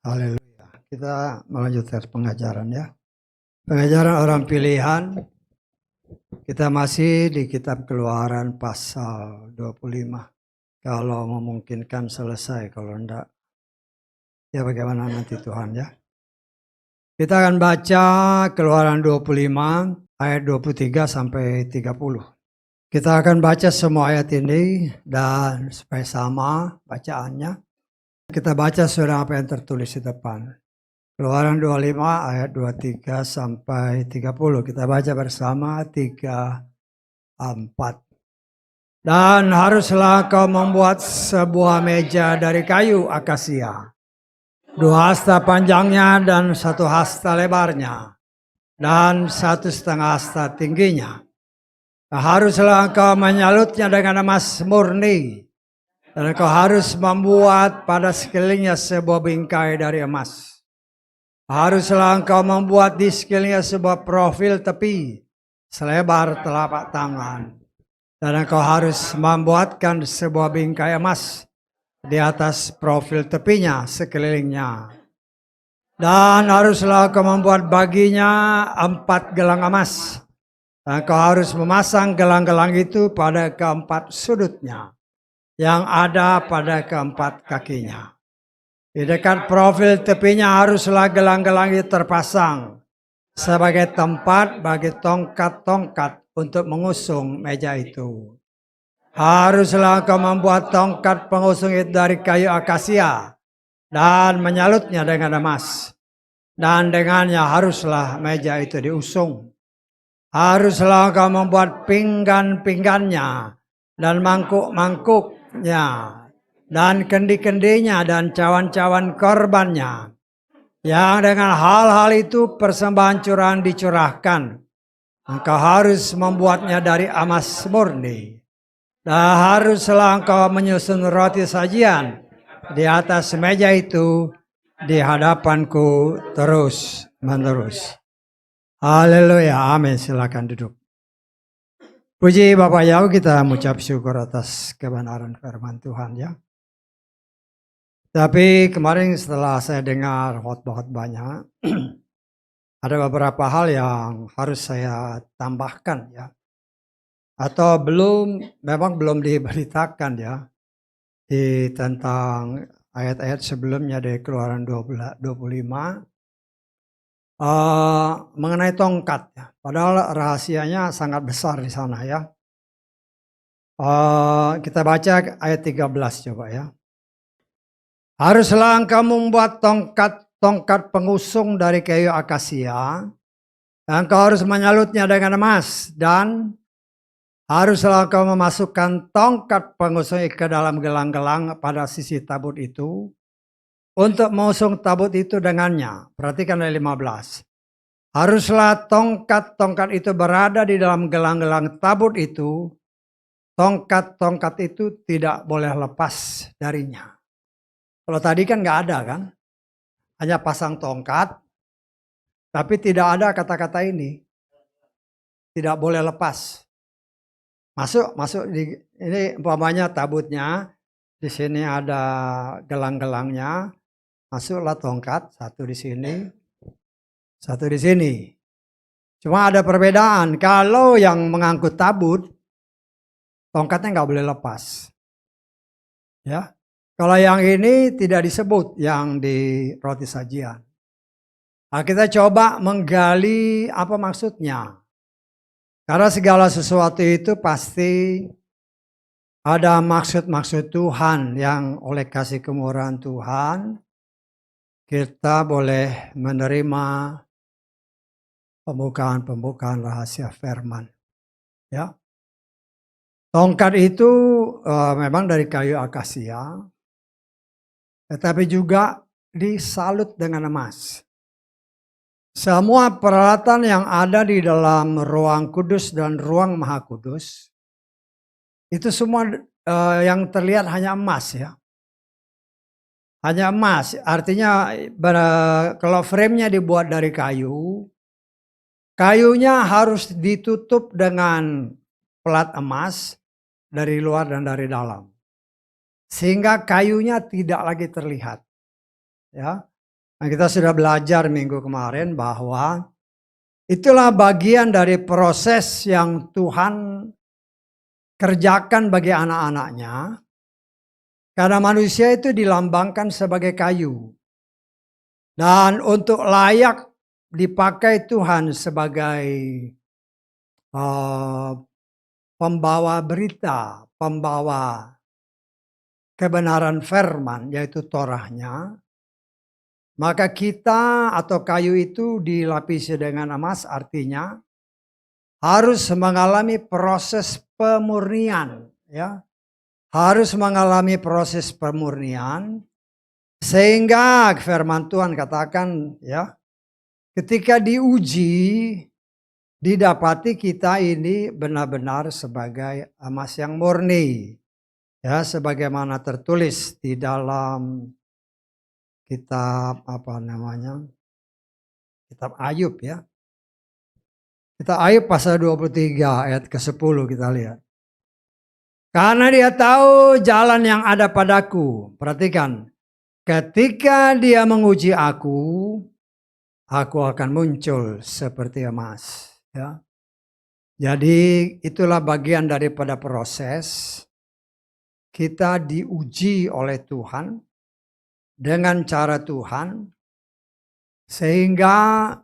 Haleluya. Kita melanjutkan pengajaran ya. Pengajaran orang pilihan. Kita masih di kitab Keluaran pasal 25. Kalau memungkinkan selesai, kalau enggak ya bagaimana nanti Tuhan ya. Kita akan baca Keluaran 25 ayat 23 sampai 30. Kita akan baca semua ayat ini dan supaya sama bacaannya. Kita baca sudah apa yang tertulis di depan. Keluaran 25 ayat 23 sampai 30. Kita baca bersama 3, 4. Dan haruslah kau membuat sebuah meja dari kayu akasia. 2 hasta panjangnya dan 1 hasta lebarnya. Dan 1,5 hasta tingginya. Haruslah kau menyalutnya dengan emas murni. Dan kau harus membuat pada sekelilingnya sebuah bingkai dari emas. Haruslah engkau membuat di sekelilingnya sebuah profil tepi selebar telapak tangan. Dan engkau harus membuatkan sebuah bingkai emas di atas profil tepinya sekelilingnya. Dan haruslah engkau membuat baginya 4 gelang emas. Dan engkau harus memasang gelang-gelang itu pada keempat sudutnya, yang ada pada keempat kakinya. Di dekat profil tepinya haruslah gelang-gelang itu terpasang sebagai tempat bagi tongkat-tongkat untuk mengusung meja itu. Haruslah engkau membuat tongkat pengusung itu dari kayu akasia dan menyalutnya dengan emas. Dan dengannya haruslah meja itu diusung. Haruslah engkau membuat pinggan-pinggannya dan mangkuk-mangkuknya dan kendi-kendinya dan cawan-cawan korbannya. Yang dengan hal-hal itu persembahan curahan dicurahkan. Engkau harus membuatnya dari emas murni. Dan haruslah engkau menyusun roti sajian di atas meja itu di hadapanku terus menerus. Haleluya, amin. Silakan duduk. Puji Bapak Yahweh, kita mengucap syukur atas kebenaran firman Tuhan ya. Tapi kemarin setelah saya dengar khotbah-khotbahnya, ada beberapa hal yang harus saya tambahkan ya. Atau memang belum diberitakan ya. Tentang ayat-ayat sebelumnya dari Keluaran 25. Mengenai tongkat ya. Padahal rahasianya sangat besar di sana ya. Kita baca ayat 13 coba ya. Haruslah engkau membuat tongkat pengusung dari kayu akasia. Engkau harus menyalutnya dengan emas. Dan haruslah engkau memasukkan tongkat pengusung ke dalam gelang-gelang pada sisi tabut itu. Untuk mengusung tabut itu dengannya. Perhatikan ayat 15. Haruslah tongkat-tongkat itu berada di dalam gelang-gelang tabut itu. Tongkat-tongkat itu tidak boleh lepas darinya. Kalau tadi kan nggak ada kan. Hanya pasang tongkat. Tapi tidak ada kata-kata ini. Tidak boleh lepas. Masuk ini umpamanya tabutnya. Di sini ada gelang-gelangnya. Masuklah tongkat. Satu di sini. Satu di sini. Cuma ada perbedaan. Kalau yang mengangkut tabut. Tongkatnya nggak boleh lepas. Ya. Kalau yang ini tidak disebut yang di roti sajian. Nah, kita coba menggali apa maksudnya. Karena segala sesuatu itu pasti ada maksud-maksud Tuhan yang oleh kasih kemurahan Tuhan kita boleh menerima pembukaan rahasia firman. Ya. Tongkat itu memang dari kayu akasia. Tetapi juga disalut dengan emas. Semua peralatan yang ada di dalam ruang kudus dan ruang maha kudus, itu semua yang terlihat hanya emas ya. Hanya emas, artinya kalau frame-nya dibuat dari kayu, kayunya harus ditutup dengan pelat emas dari luar dan dari dalam. sehingga kayunya tidak lagi terlihat. Ya, nah, kita sudah belajar minggu kemarin bahwa itulah bagian dari proses yang Tuhan kerjakan bagi anak-anaknya. Karena manusia itu dilambangkan sebagai kayu. Dan untuk layak dipakai Tuhan sebagai pembawa berita, pembawa kebenaran firman, yaitu Torahnya, maka kita atau kayu itu dilapisi dengan emas, artinya harus mengalami proses pemurnian, ya. Harus mengalami proses pemurnian, sehingga firman Tuhan katakan, ya, ketika diuji, didapati kita ini benar-benar sebagai emas yang murni. Ya, sebagaimana tertulis di dalam kitab kitab Ayub, ya. Kitab Ayub pasal 23 ayat ke-10 kita lihat. Karena dia tahu jalan yang ada padaku. Perhatikan. Ketika dia menguji aku akan muncul seperti emas. Ya. Jadi itulah bagian daripada proses. Kita diuji oleh Tuhan dengan cara Tuhan. Sehingga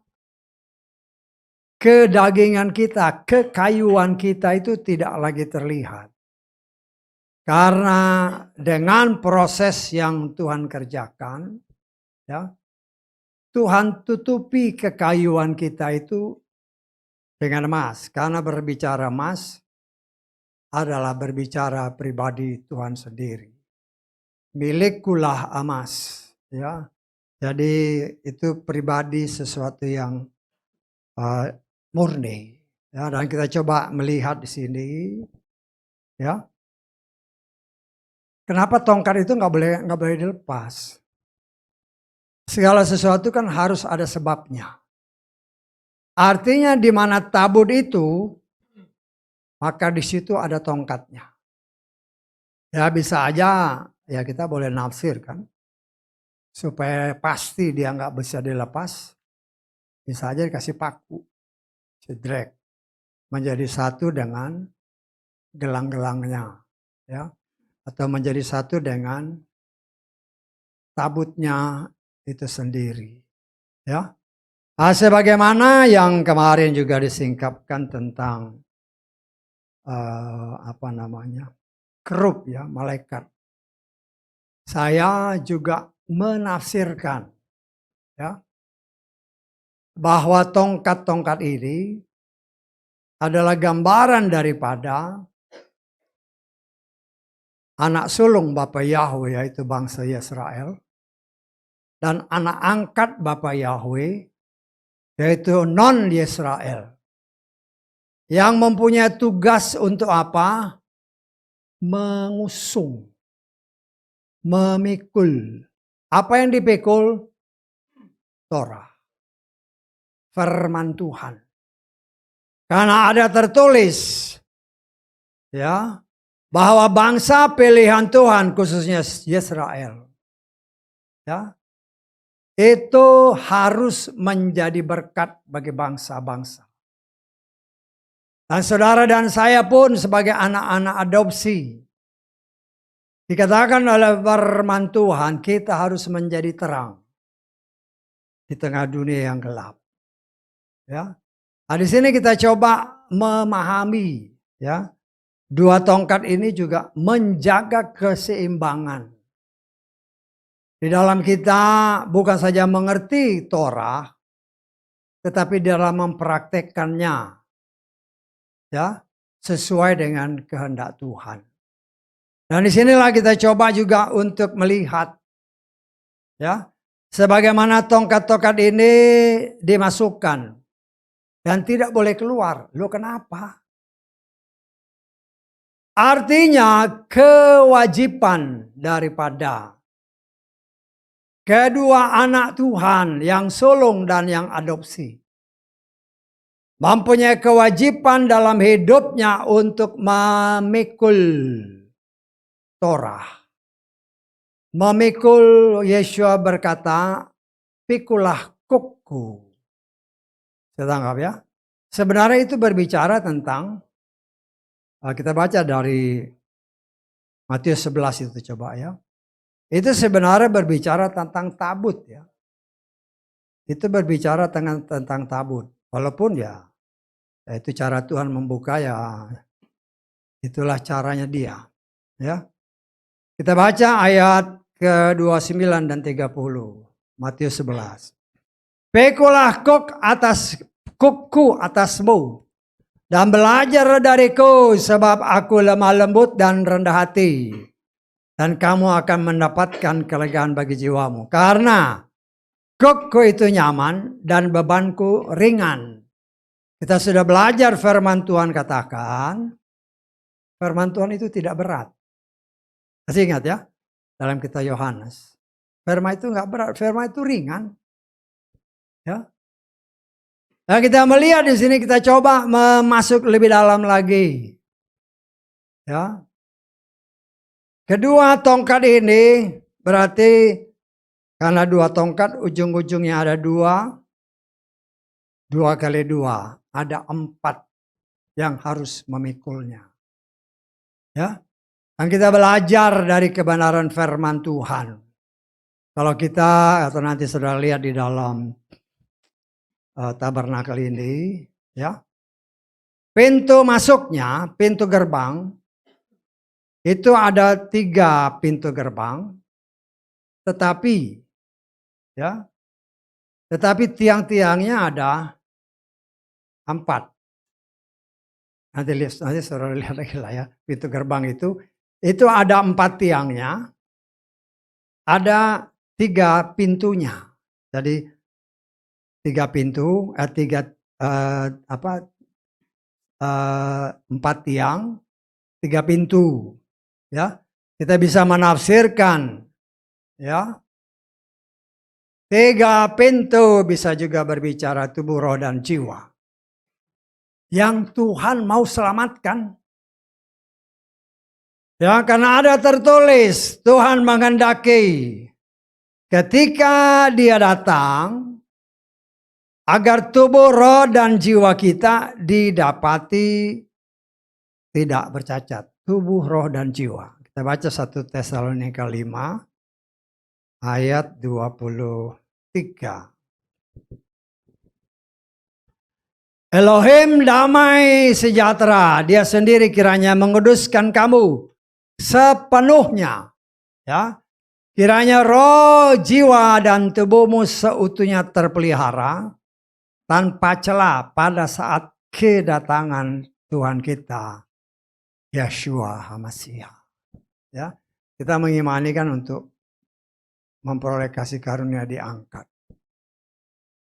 kedagingan kita, kekayuan kita itu tidak lagi terlihat. Karena dengan proses yang Tuhan kerjakan, ya, Tuhan tutupi kekayuan kita itu dengan emas. Karena berbicara emas adalah berbicara pribadi Tuhan sendiri. Milikkulah emas, ya. Jadi itu pribadi sesuatu yang murni. Ya, dan kita coba melihat di sini, ya. Kenapa tongkat itu nggak boleh dilepas? Segala sesuatu kan harus ada sebabnya. Artinya di mana tabut itu, maka di situ ada tongkatnya. Ya bisa aja, ya kita boleh nafsir kan. Supaya pasti dia nggak bisa dilepas, bisa aja dikasih paku, cedrek, menjadi satu dengan gelang-gelangnya, ya. Atau menjadi satu dengan tabutnya itu sendiri, ya. Nah, sebagaimana yang kemarin juga disingkapkan tentang kerub, ya, malaikat. Saya juga menafsirkan, ya, bahwa tongkat-tongkat ini adalah gambaran daripada anak sulung Bapa Yahweh, yaitu bangsa Israel, dan anak angkat Bapa Yahweh, yaitu non-Yisrael, yang mempunyai tugas untuk apa? Mengusung, memikul. Apa yang dipikul? Torah, firman Tuhan. Karena ada tertulis, ya, bahwa bangsa pilihan Tuhan, khususnya Israel, ya, itu harus menjadi berkat bagi bangsa-bangsa. Dan saudara dan saya pun sebagai anak-anak adopsi, dikatakan oleh firman Tuhan, kita harus menjadi terang di tengah dunia yang gelap. Ya. Nah, di sini kita coba memahami, ya, dua tongkat ini juga menjaga keseimbangan. Di dalam kita bukan saja mengerti Torah, tetapi dalam mempraktekkannya, ya, sesuai dengan kehendak Tuhan. Dan disinilah kita coba juga untuk melihat, ya, sebagaimana tongkat-tongkat ini dimasukkan dan tidak boleh keluar. Loh, kenapa? Artinya kewajiban daripada kedua anak Tuhan yang sulung dan yang adopsi mempunyai kewajiban dalam hidupnya untuk memikul Torah. memikul, Yeshua berkata, pikulah kukku. Saya tangkap ya. Sebenarnya itu berbicara tentang, kita baca dari Matius 11 itu coba ya. Itu sebenarnya berbicara tentang tabut ya. Itu berbicara tentang tabut. Walaupun ya itu cara Tuhan membuka ya, itulah caranya dia. Ya. Kita baca ayat ke-29 dan 30. Matius 11. Pikulah kukku atasmu dan belajar dariku sebab aku lemah lembut dan rendah hati. Dan kamu akan mendapatkan kelegaan bagi jiwamu. Karena kukku itu nyaman dan bebanku ringan. Kita sudah belajar firman Tuhan katakan. Firman Tuhan itu tidak berat. Masih ingat ya? Dalam kitab Yohanes. Firman itu enggak berat. Firman itu ringan. Ya. Nah, kita melihat di sini, kita coba masuk lebih dalam lagi. Ya. Kedua tongkat ini berarti karena dua tongkat ujung-ujungnya ada dua kali dua, ada 4 yang harus memikulnya. Ya. Dan kita belajar dari kebenaran firman Tuhan. Kalau kita atau nanti sudah lihat di dalam tabernakel ini, ya, pintu masuknya, pintu gerbang, itu ada 3 pintu gerbang, tetapi tiang-tiangnya ada 4. Nanti saudara lihat lagi lah ya, pintu gerbang itu ada 4 tiangnya, ada 3 pintunya. Jadi 3 pintu, 4 tiang, 3 pintu. Ya, kita bisa menafsirkan, ya, 3 pintu bisa juga berbicara tubuh, roh, dan jiwa. Yang Tuhan mau selamatkan. Ya, karena ada tertulis, Tuhan menghendaki ketika dia datang, agar tubuh, roh, dan jiwa kita didapati tidak bercacat. Tubuh, roh, dan jiwa. Kita baca 1 Tesalonika 5 ayat 23. Elohim damai sejahtera, dia sendiri kiranya menguduskan kamu sepenuhnya. Ya, kiranya roh, jiwa, dan tubuhmu seutuhnya terpelihara tanpa celah pada saat kedatangan Tuhan kita, Yeshua HaMashiach. Ya, kita mengimani kan untuk memperoleh kasih karunia diangkat.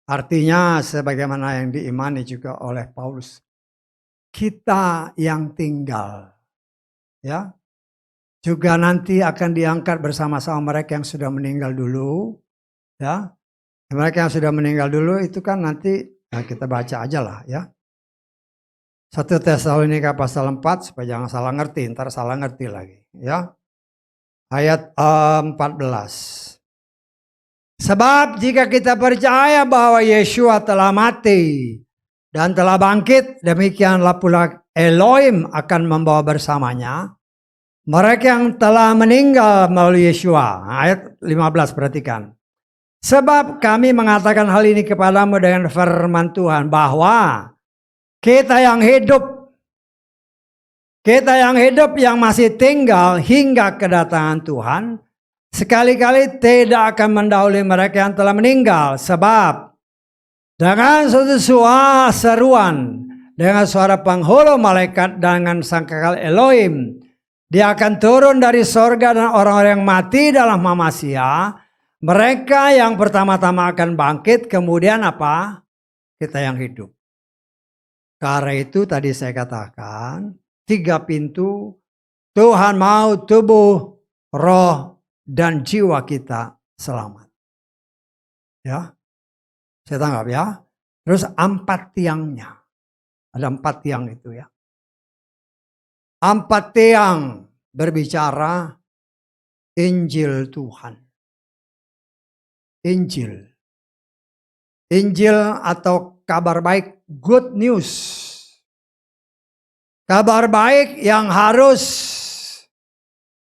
Artinya sebagaimana yang diimani juga oleh Paulus, kita yang tinggal, ya, juga nanti akan diangkat bersama-sama mereka yang sudah meninggal dulu, ya. Mereka yang sudah meninggal dulu itu kan nanti, nah kita baca aja lah ya. 1 Tesalonika pasal 4 supaya jangan salah ngerti, ntar salah ngerti lagi ya. Ayat 14. Sebab jika kita percaya bahwa Yeshua telah mati dan telah bangkit, demikianlah pula Elohim akan membawa bersamanya mereka yang telah meninggal melalui Yeshua. Ayat 15 perhatikan. Sebab kami mengatakan hal ini kepadamu dengan firman Tuhan, bahwa kita yang hidup yang masih tinggal hingga kedatangan Tuhan, sekali-kali tidak akan mendahului mereka yang telah meninggal. Sebab dengan suatu seruan, dengan suara penghulu malaikat, dengan sangkakala Elohim, dia akan turun dari sorga, dan orang-orang yang mati dalam HaMashiach, mereka yang pertama-tama akan bangkit, kemudian apa? Kita yang hidup. Karena itu tadi saya katakan, 3 pintu, Tuhan mau tubuh, roh, dan jiwa kita selamat. Ya, saya tangkap ya. Terus 4 tiangnya. Ada 4 tiang itu ya. 4 tiang berbicara Injil Tuhan. Injil. Injil atau kabar baik, good news. Kabar baik yang harus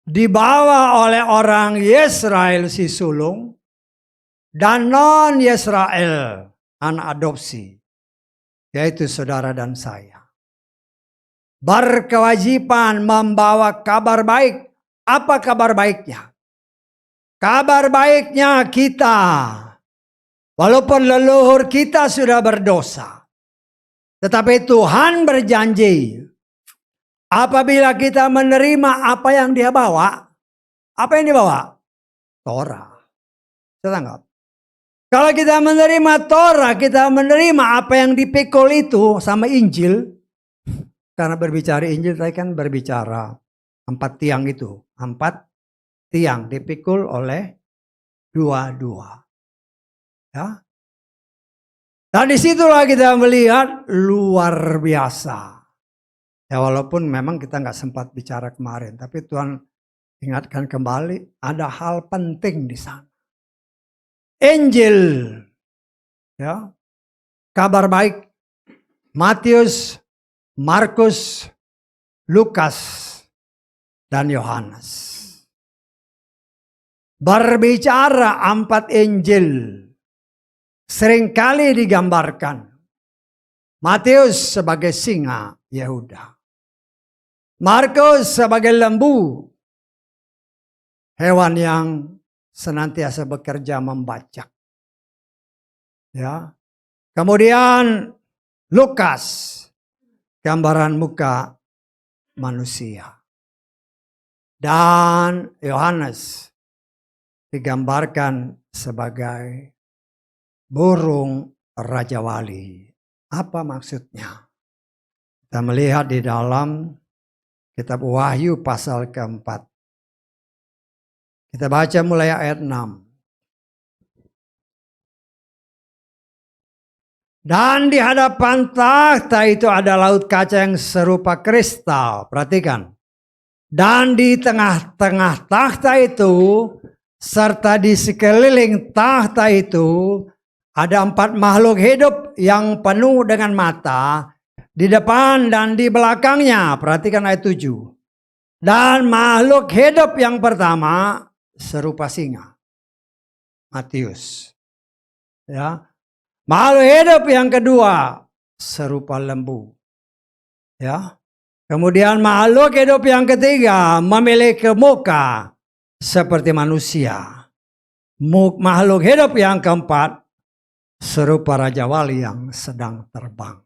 dibawa oleh orang Yesrael si sulung dan non-Yesrael anak adopsi, yaitu saudara dan saya. Berkewajiban membawa kabar baik. Apa kabar baiknya? Kabar baiknya kita, walaupun leluhur kita sudah berdosa, tetapi Tuhan berjanji, apabila kita menerima apa yang Dia bawa, apa yang dibawa? Torah. Saya kalau kita menerima Torah, kita menerima apa yang dipikul itu sama Injil. Karena berbicara Injil, saya kan berbicara 4 tiang itu. 4 tiang dipikul oleh dua-dua. Ya. Nah disitulah kita melihat luar biasa. Ya walaupun memang kita nggak sempat bicara kemarin, tapi Tuhan ingatkan kembali ada hal penting di sana. Injil, ya, kabar baik, Matius, Markus, Lukas, dan Yohanes. Berbicara 4 Injil seringkali digambarkan Matius sebagai singa Yehuda, Markus sebagai lembu, hewan yang senantiasa bekerja membajak. Ya. Kemudian Lukas, gambaran muka manusia. Dan Yohanes digambarkan sebagai burung Raja Wali. Apa maksudnya? Kita melihat di dalam kitab Wahyu pasal keempat. Kita baca mulai ayat 6. Dan di hadapan takhta itu ada laut kaca yang serupa kristal. Perhatikan. Dan di tengah-tengah takhta itu, serta di sekeliling takhta itu, ada 4 makhluk hidup yang penuh dengan mata. Di depan dan di belakangnya. Perhatikan ayat 7. Dan makhluk hidup yang pertama serupa singa. Matius. Ya. Makhluk hidup yang kedua serupa lembu. Ya. Kemudian makhluk hidup yang ketiga memiliki muka seperti manusia. Makhluk hidup yang keempat serupa Raja Wali yang sedang terbang.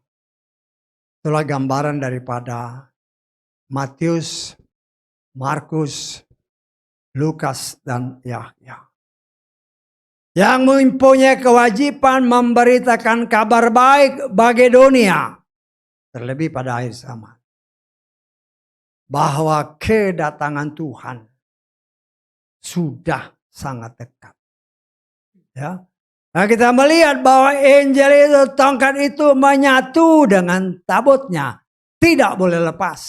Itulah gambaran daripada Matius, Markus, Lukas, dan Yahya. Yang mempunyai kewajiban memberitakan kabar baik bagi dunia, terlebih pada akhir zaman, bahwa kedatangan Tuhan sudah sangat dekat. Ya. Nah kita melihat bahwa Injil itu, tongkat itu menyatu dengan tabutnya, tidak boleh lepas.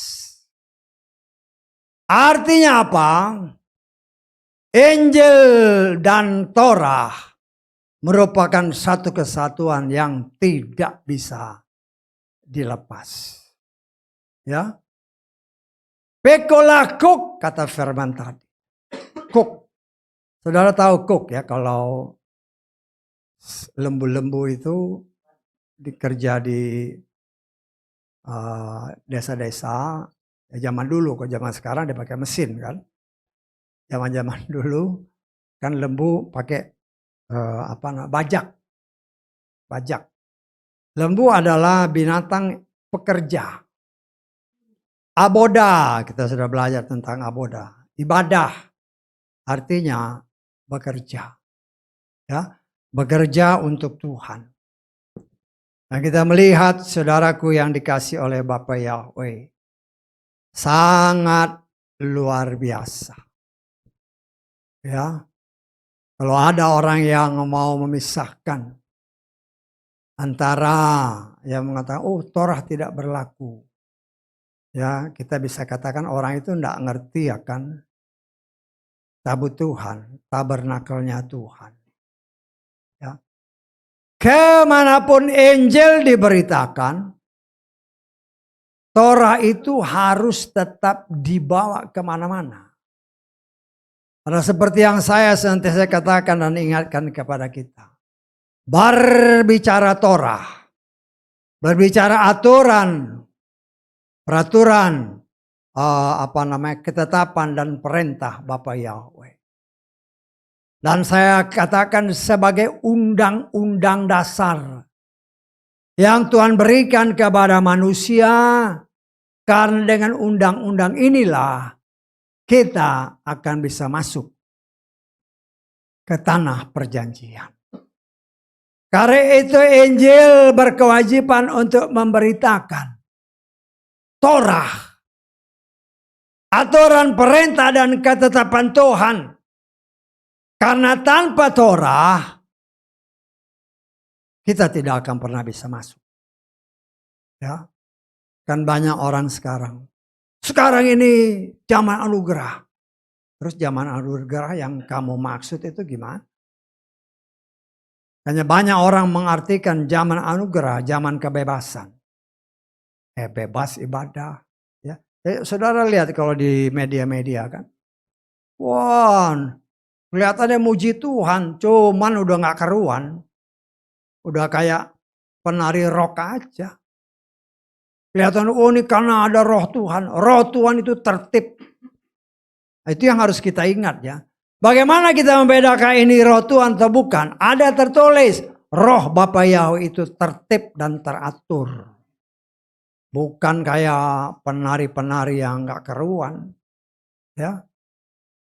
Artinya apa? Injil dan Torah merupakan satu kesatuan yang tidak bisa dilepas. Ya. Pekolah kuk, kata firman tadi. Kuk. Saudara tahu kuk ya, kalau lembu-lembu itu dikerja di desa-desa, ya zaman dulu, kalau zaman sekarang dia pakai mesin kan. Zaman-zaman dulu kan lembu pakai bajak. Bajak. Lembu adalah binatang pekerja. Aboda, kita sudah belajar tentang aboda. Ibadah artinya bekerja. Ya, bekerja untuk Tuhan. Nah, kita melihat saudaraku yang dikasih oleh Bapa Yahweh. Sangat luar biasa. Ya. Kalau ada orang yang mau memisahkan antara yang mengatakan Torah tidak berlaku. Ya, kita bisa katakan orang itu tidak ngerti akan tabut Tuhan, tabernakelnya Tuhan. Ya. Kemanapun Injil diberitakan, Torah itu harus tetap dibawa kemana-mana. Karena seperti yang saya senantiasa katakan dan ingatkan kepada kita. Berbicara Torah, berbicara aturan, peraturan, ketetapan dan perintah Bapa Yahweh. Dan saya katakan sebagai undang-undang dasar yang Tuhan berikan kepada manusia, karena dengan undang-undang inilah kita akan bisa masuk ke tanah perjanjian. Karena itu Injil berkewajiban untuk memberitakan Torah, aturan, perintah dan ketetapan Tuhan. Karena tanpa Torah kita tidak akan pernah bisa masuk. Ya. Kan banyak orang sekarang. Sekarang ini zaman anugerah. Terus zaman anugerah yang kamu maksud itu gimana? Hanya banyak orang mengartikan zaman anugerah, zaman kebebasan. Bebas ibadah. Ya. Saudara lihat kalau di media-media kan. Wah, kelihatannya muji Tuhan, cuman udah gak keruan. Udah kayak penari rock aja. Kelihatan, oh ini karena ada roh Tuhan. Roh Tuhan itu tertib. Itu yang harus kita ingat ya. Bagaimana kita membedakan ini roh Tuhan atau bukan? Ada tertulis, roh Bapa Yahweh itu tertib dan teratur. Bukan kayak penari-penari yang gak keruan. Ya.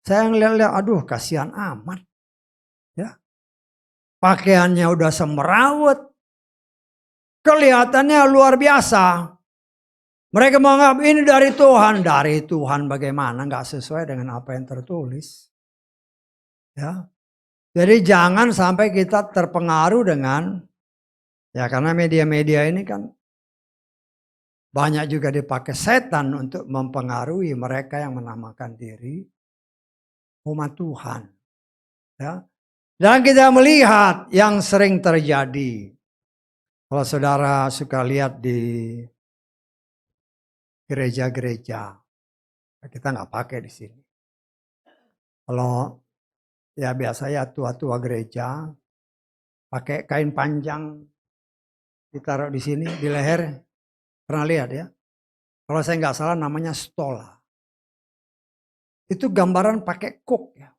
Saya ngeliat-liat, aduh kasihan amat. Ya. Pakaiannya udah semrawut. Kelihatannya luar biasa. Mereka menganggap ini dari Tuhan. Dari Tuhan bagaimana? Gak sesuai dengan apa yang tertulis. Ya. Jadi jangan sampai kita terpengaruh dengan, ya karena media-media ini kan banyak juga dipakai setan untuk mempengaruhi mereka yang menamakan diri umat Tuhan. Ya. Dan kita melihat yang sering terjadi. Kalau saudara suka lihat di gereja-gereja, kita nggak pakai di sini. Kalau ya biasanya tua-tua gereja pakai kain panjang ditaruh di sini di leher, pernah lihat ya? Kalau saya nggak salah namanya stola. Itu gambaran pakai kuk ya.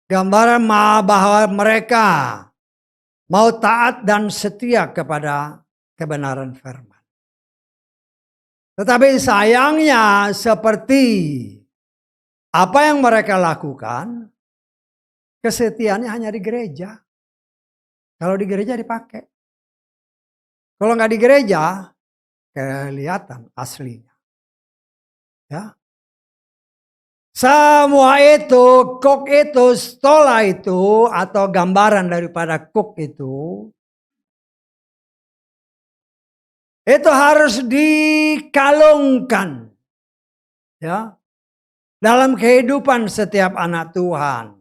Gambaran bahwa mereka mau taat dan setia kepada kebenaran firman. Tetapi sayangnya seperti apa yang mereka lakukan, kesetiaannya hanya di gereja. Kalau di gereja dipakai. Kalau nggak di gereja, kelihatan aslinya. Ya. Semua itu, kuk itu, stola itu, atau gambaran daripada kuk itu harus dikalungkan. Ya. Dalam kehidupan setiap anak Tuhan.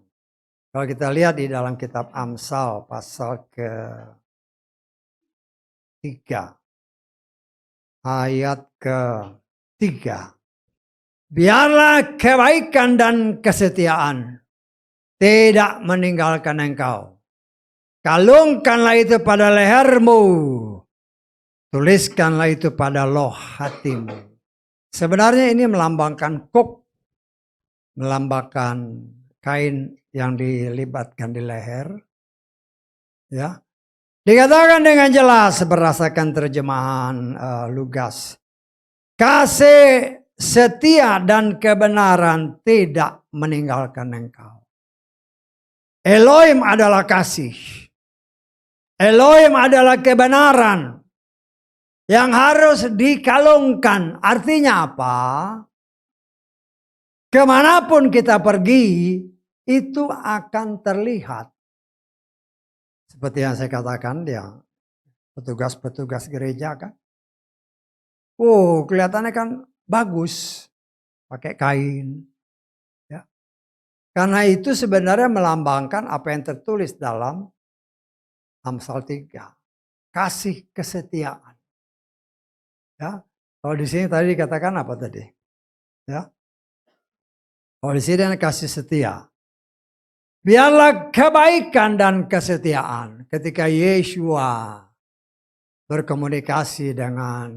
Kalau kita lihat di dalam kitab Amsal pasal ke-3. Ayat ke-3. Biarlah kebaikan dan kesetiaan tidak meninggalkan engkau. Kalungkanlah itu pada lehermu. Tuliskanlah itu pada loh hatimu. Sebenarnya ini melambangkan kuk. Melambangkan kain yang dilibatkan di leher. Ya. Dikatakan dengan jelas berdasarkan terjemahan Lugas. Kasih, setia dan kebenaran tidak meninggalkan engkau. Elohim adalah kasih. Elohim adalah kebenaran yang harus dikalungkan. Artinya apa? Kemanapun kita pergi, itu akan terlihat. Seperti yang saya katakan, dia petugas-petugas gereja kan. Oh, kelihatannya kan bagus. Pakai kain. Ya. Karena itu sebenarnya melambangkan apa yang tertulis dalam Amsal 3. Kasih kesetiaan. Ya. Kalau di sini tadi dikatakan apa tadi? Ya. Kalau di sini kasih setia. Biarlah kebaikan dan kesetiaan ketika Yeshua berkomunikasi dengan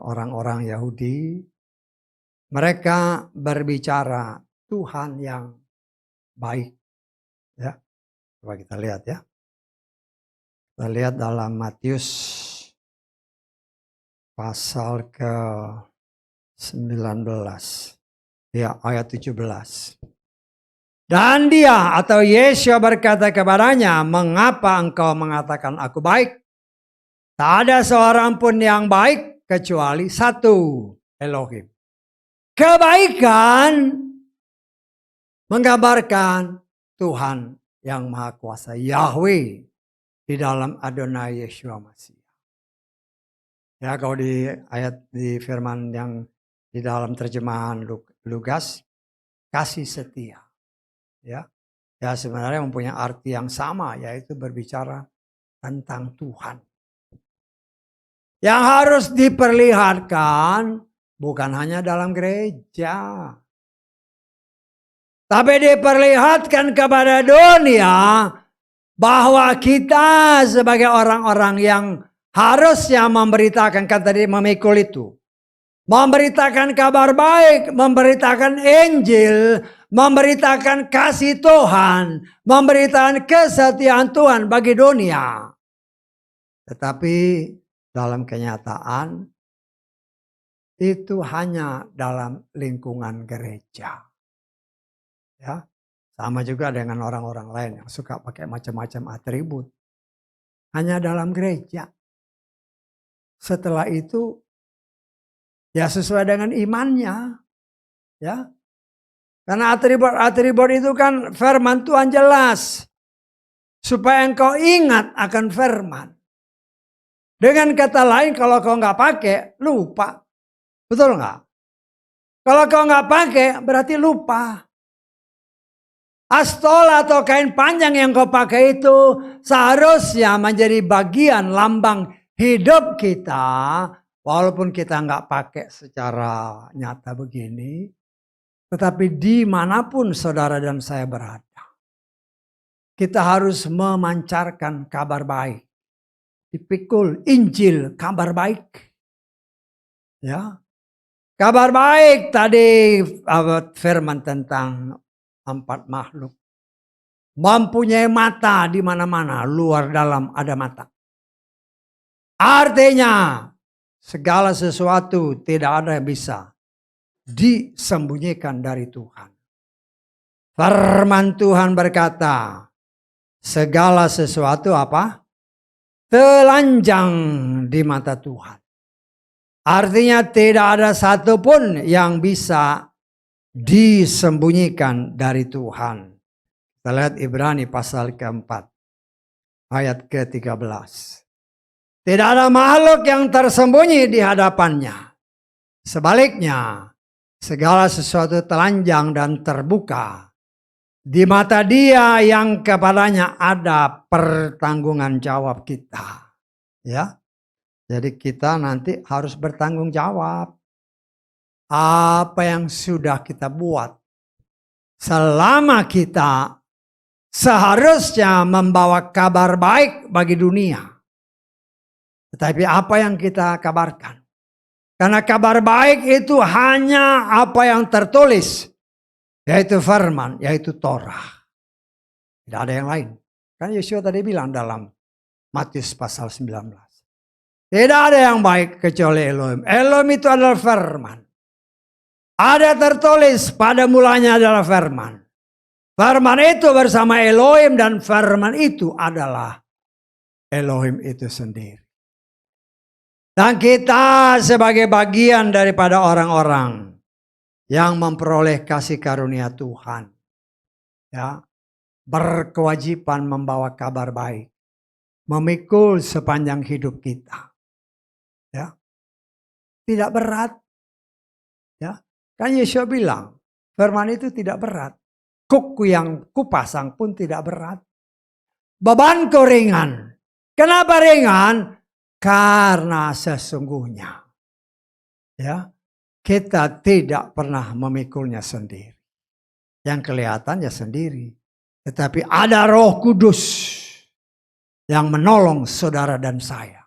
orang-orang Yahudi. Mereka berbicara Tuhan yang baik. Ya. Coba kita lihat ya. Kita lihat dalam Matius pasal ke-19. Ya, ayat 17. Dan dia atau Yesua berkata kepadanya, mengapa engkau mengatakan aku baik? Tak ada seorang pun yang baik kecuali satu, Elohim. Kebaikan menggambarkan Tuhan yang Maha Kuasa, Yahweh di dalam Adonai Yeshua Masih. Ya, kalau di ayat di firman yang di dalam terjemahan Lukas, kasih setia. Ya, sebenarnya mempunyai arti yang sama, yaitu berbicara tentang Tuhan. Yang harus diperlihatkan bukan hanya dalam gereja, tapi diperlihatkan kepada dunia bahwa kita sebagai orang-orang yang harusnya memberitakan, kan tadi memikul itu. Memberitakan kabar baik, memberitakan Injil, memberitakan kasih Tuhan, memberitakan kesetiaan Tuhan bagi dunia. Tetapi dalam kenyataan itu hanya dalam lingkungan gereja. Ya, sama juga dengan orang-orang lain yang suka pakai macam-macam atribut. Hanya dalam gereja. Setelah itu ya sesuai dengan imannya. Ya. Karena atribut itu kan firman Tuhan jelas. Supaya engkau ingat akan firman. Dengan kata lain kalau kau nggak pakai, lupa. Betul nggak? Kalau kau nggak pakai, berarti lupa. Astol atau kain panjang yang kau pakai itu seharusnya menjadi bagian lambang hidup kita. Walaupun kita nggak pakai secara nyata begini. Tetapi dimanapun saudara dan saya berada. Kita harus memancarkan kabar baik. Dipikul Injil, kabar baik. Ya. Kabar baik tadi firman tentang 4 makhluk. Mempunyai mata di mana-mana, luar dalam ada mata. Artinya segala sesuatu tidak ada yang bisa disembunyikan dari Tuhan. Firman Tuhan berkata, segala sesuatu apa? Telanjang di mata Tuhan. Artinya tidak ada satupun yang bisa disembunyikan dari Tuhan. Kita lihat Ibrani pasal ke-4. Ayat ke-13. Tidak ada makhluk yang tersembunyi di hadapannya. Sebaliknya, segala sesuatu telanjang dan terbuka di mata Dia yang kepadanya ada pertanggungan jawab kita. Ya. Jadi kita nanti harus bertanggung jawab. Apa yang sudah kita buat. Selama kita seharusnya membawa kabar baik bagi dunia. Tetapi apa yang kita kabarkan? Karena kabar baik itu hanya apa yang tertulis. Yaitu firman, yaitu Torah. Tidak ada yang lain. Kan Yeshua tadi bilang dalam Matius pasal 19. Tidak ada yang baik kecuali Elohim. Elohim itu adalah firman. Ada tertulis pada mulanya adalah firman. Firman itu bersama Elohim dan firman itu adalah Elohim itu sendiri. Dan kita sebagai bagian daripada orang-orang yang memperoleh kasih karunia Tuhan. Ya, berkewajiban membawa kabar baik. Memikul sepanjang hidup kita. Ya. Tidak berat. Ya. Kan Yesus bilang, Firman itu tidak berat. Kuku yang kupasang pun tidak berat. Bebanku ringan. Kenapa ringan? Karena sesungguhnya ya, kita tidak pernah memikulnya sendiri. Yang kelihatan ya sendiri. Tetapi ada Roh Kudus yang menolong saudara dan saya.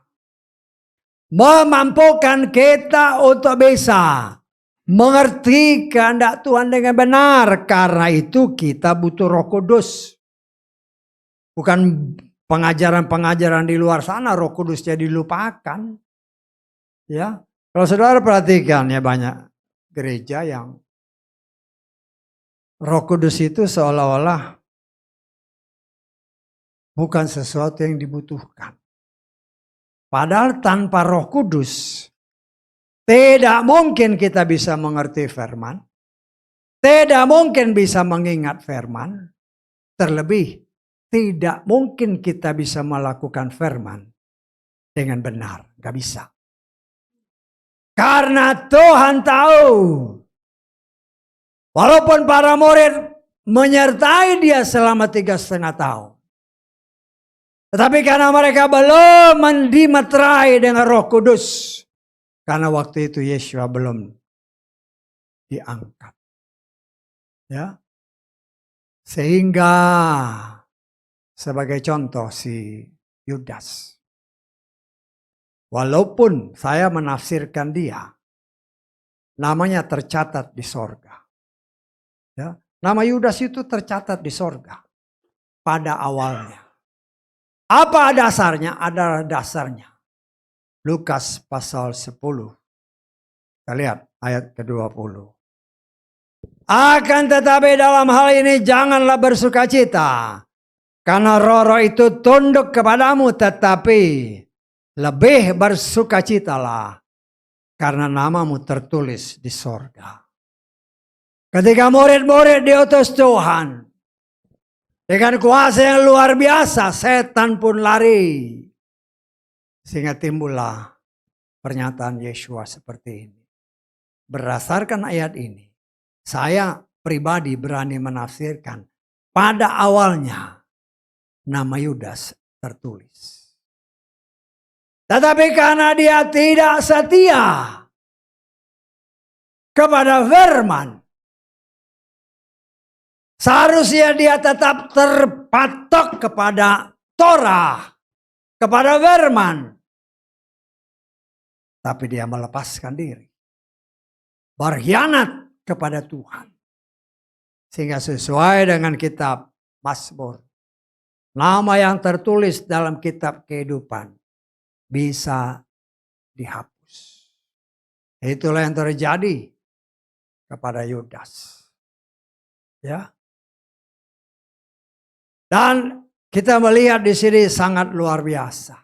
Memampukan kita untuk bisa mengerti kehendak Tuhan dengan benar. Karena itu kita butuh Roh Kudus. Bukan pengajaran-pengajaran di luar sana Roh Kudusnya dilupakan. Ya, kalau saudara perhatikan ya, banyak gereja yang Roh Kudus itu seolah-olah bukan sesuatu yang dibutuhkan. Padahal tanpa Roh Kudus tidak mungkin kita bisa mengerti firman. Tidak mungkin bisa mengingat firman. Terlebih tidak mungkin kita bisa melakukan firman dengan benar. Gak bisa. Karena Tuhan tahu. Walaupun para murid menyertai dia selama 3,5 tahun. Tetapi karena mereka belum dimeterai dengan Roh Kudus. Karena waktu itu Yesua belum diangkat. Ya. Sehingga sebagai contoh si Yudas. Walaupun saya menafsirkan dia, namanya tercatat di sorga. Ya. Nama Yudas itu tercatat di sorga pada awalnya. Apa dasarnya? Ada dasarnya. Lukas pasal 10. Kita lihat ayat ke-20. Akan tetapi dalam hal ini janganlah bersukacita. Karena roh-roh itu tunduk kepadamu, tetapi lebih bersukacitalah. Karena namamu tertulis di sorga. Ketika murid-murid diutus Tuhan. Dengan kuasa yang luar biasa, setan pun lari. Sehingga timbullah pernyataan Yesua seperti ini. Berdasarkan ayat ini, saya pribadi berani menafsirkan. Pada awalnya, nama Yudas tertulis. Tetapi karena dia tidak setia kepada firman, seharusnya dia tetap terpatok kepada Torah, kepada firman. Tapi dia melepaskan diri. Berkhianat kepada Tuhan. Sehingga sesuai dengan kitab Mazmur. Nama yang tertulis dalam kitab kehidupan bisa dihapus. Itulah yang terjadi kepada Yudas. Ya. Dan kita melihat di sini sangat luar biasa.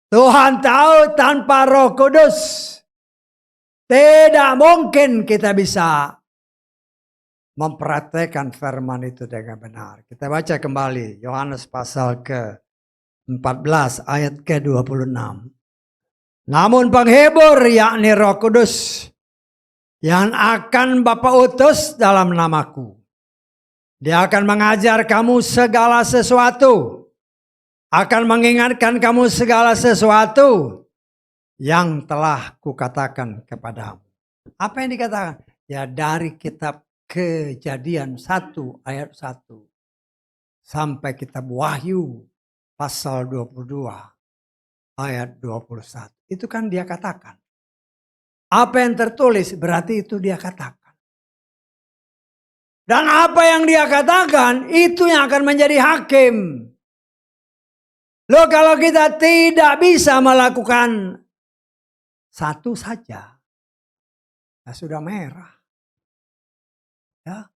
Tuhan tahu tanpa Roh Kudus tidak mungkin kita bisa mempraktekkan firman itu dengan benar. Kita baca kembali Yohanes pasal ke-14 ayat ke-26. Namun penghibur yakni Roh Kudus yang akan Bapa utus dalam namaku. Dia akan mengajar kamu segala sesuatu. Akan mengingatkan kamu segala sesuatu yang telah kukatakan kepadamu. Apa yang dikatakan? Ya dari kitab Kejadian 1 ayat 1 sampai kitab Wahyu pasal 22 ayat 21. Itu kan dia katakan. Apa yang tertulis berarti itu dia katakan. Dan apa yang dia katakan itu yang akan menjadi hakim. Loh kalau kita tidak bisa melakukan satu saja, ya sudah merah. Ya.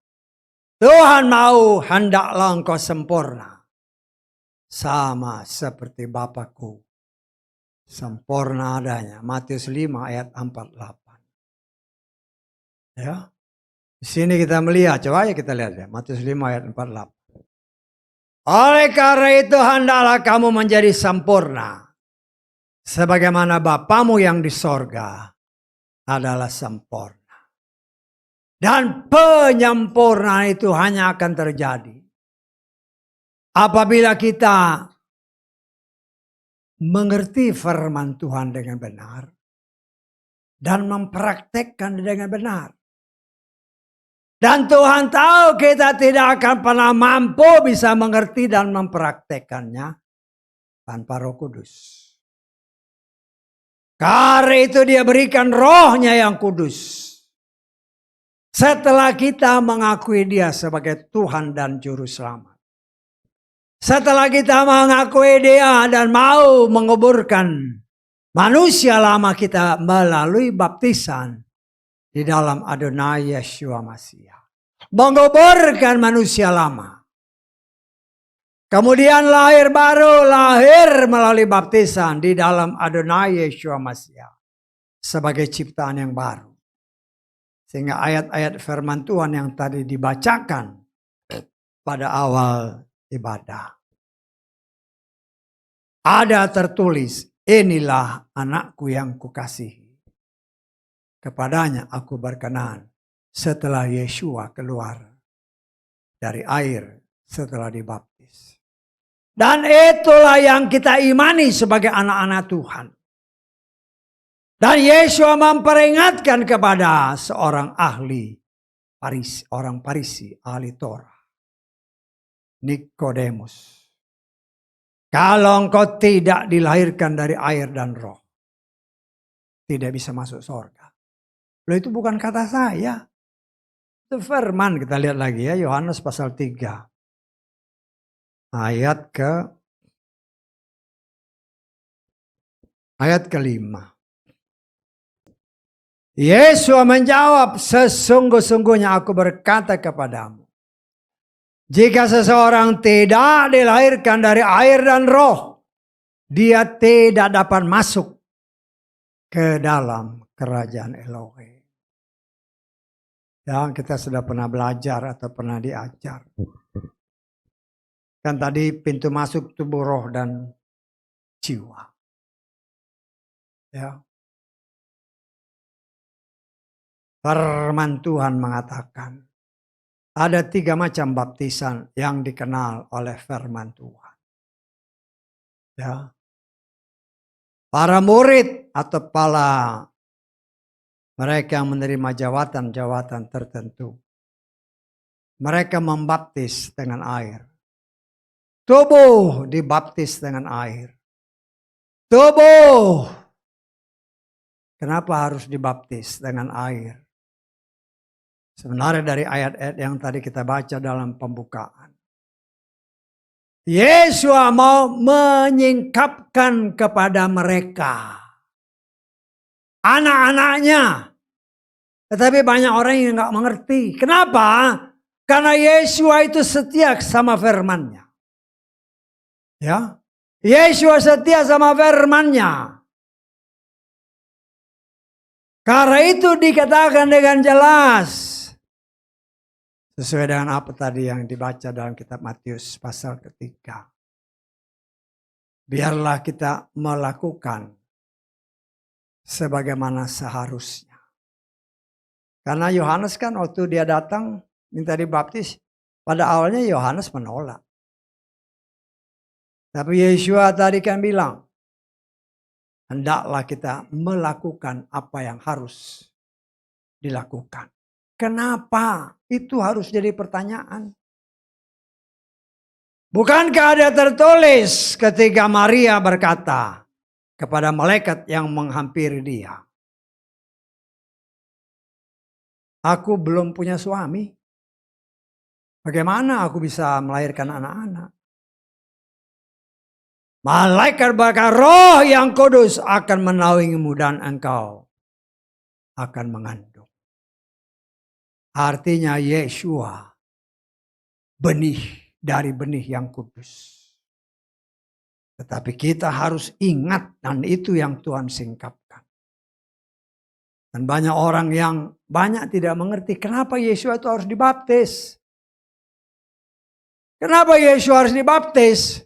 Tuhan mau hendaklah engkau sempurna. Sama seperti Bapakku sempurna adanya. Matius 5 ayat 48. Ya. Di sini kita melihat, coba ya kita lihat ya. Matius 5 ayat 48. Oleh karena itu hendaklah kamu menjadi sempurna. Sebagaimana Bapamu yang di sorga adalah sempurna. Dan penyempurnaan itu hanya akan terjadi apabila kita mengerti firman Tuhan dengan benar dan mempraktekkan dengan benar. Dan Tuhan tahu kita tidak akan pernah mampu bisa mengerti dan mempraktekkannya tanpa Roh Kudus. Karena itu Dia berikan Roh-Nya yang kudus. Setelah kita mengakui Dia sebagai Tuhan dan Juru Selamat. Setelah kita mengakui Dia dan mau menguburkan manusia lama kita melalui baptisan di dalam Adonai Yeshua Mashiach. Menguburkan manusia lama. Kemudian lahir baru, lahir melalui baptisan di dalam Adonai Yeshua Mashiach. Sebagai ciptaan yang baru. Sehingga ayat-ayat firman Tuhan yang tadi dibacakan pada awal ibadah. Ada tertulis, inilah anakku yang kukasihi. Kepadanya aku berkenan setelah Yeshua keluar dari air setelah dibaptis. Dan itulah yang kita imani sebagai anak-anak Tuhan. Dan Yeshua memperingatkan kepada seorang ahli Farisi, orang Farisi, ahli Torah. Nikodemus. Kalau engkau tidak dilahirkan dari air dan roh, tidak bisa masuk surga. Loh, itu bukan kata saya. Itu firman, kita lihat lagi ya, Yohanes pasal 3. Ayat ke-5. Yesus menjawab, sesungguh-sungguhnya aku berkata kepadamu. Jika seseorang tidak dilahirkan dari air dan roh, dia tidak dapat masuk ke dalam kerajaan Elohim. Yang kita sudah pernah belajar atau pernah diajar. Kan tadi pintu masuk tubuh roh dan jiwa. Ya. Firman Tuhan mengatakan, ada 3 macam baptisan yang dikenal oleh firman Tuhan. Ya. Para murid atau para mereka yang menerima jawatan-jawatan tertentu. Mereka membaptis dengan air. Tubuh dibaptis dengan air. Tubuh. Kenapa harus dibaptis dengan air? Sebenarnya dari ayat-ayat yang tadi kita baca dalam pembukaan. Yesus mau menyingkapkan kepada mereka. Anak-anaknya. Tetapi banyak orang yang gak mengerti. Kenapa? Karena Yesus itu setia sama firman-Nya. Ya. Yesus setia sama firman-Nya. Karena itu dikatakan dengan jelas. Sesuai dengan apa tadi yang dibaca dalam kitab Matius pasal 3. Biarlah kita melakukan sebagaimana seharusnya. Karena Yohanes kan waktu dia datang minta dibaptis, pada awalnya Yohanes menolak. Tapi Yeshua tadi kan bilang, hendaklah kita melakukan apa yang harus dilakukan. Kenapa? Itu harus jadi pertanyaan. Bukankah ada tertulis ketika Maria berkata kepada malaikat yang menghampiri dia, aku belum punya suami. Bagaimana aku bisa melahirkan anak-anak? Malaikat berkata, Roh yang Kudus akan menaungimu dan engkau akan mengandung. Artinya Yeshua benih dari benih yang kudus. Tetapi kita harus ingat dan itu yang Tuhan singkapkan. Dan banyak orang yang banyak tidak mengerti kenapa Yeshua itu harus dibaptis. Kenapa Yeshua harus dibaptis?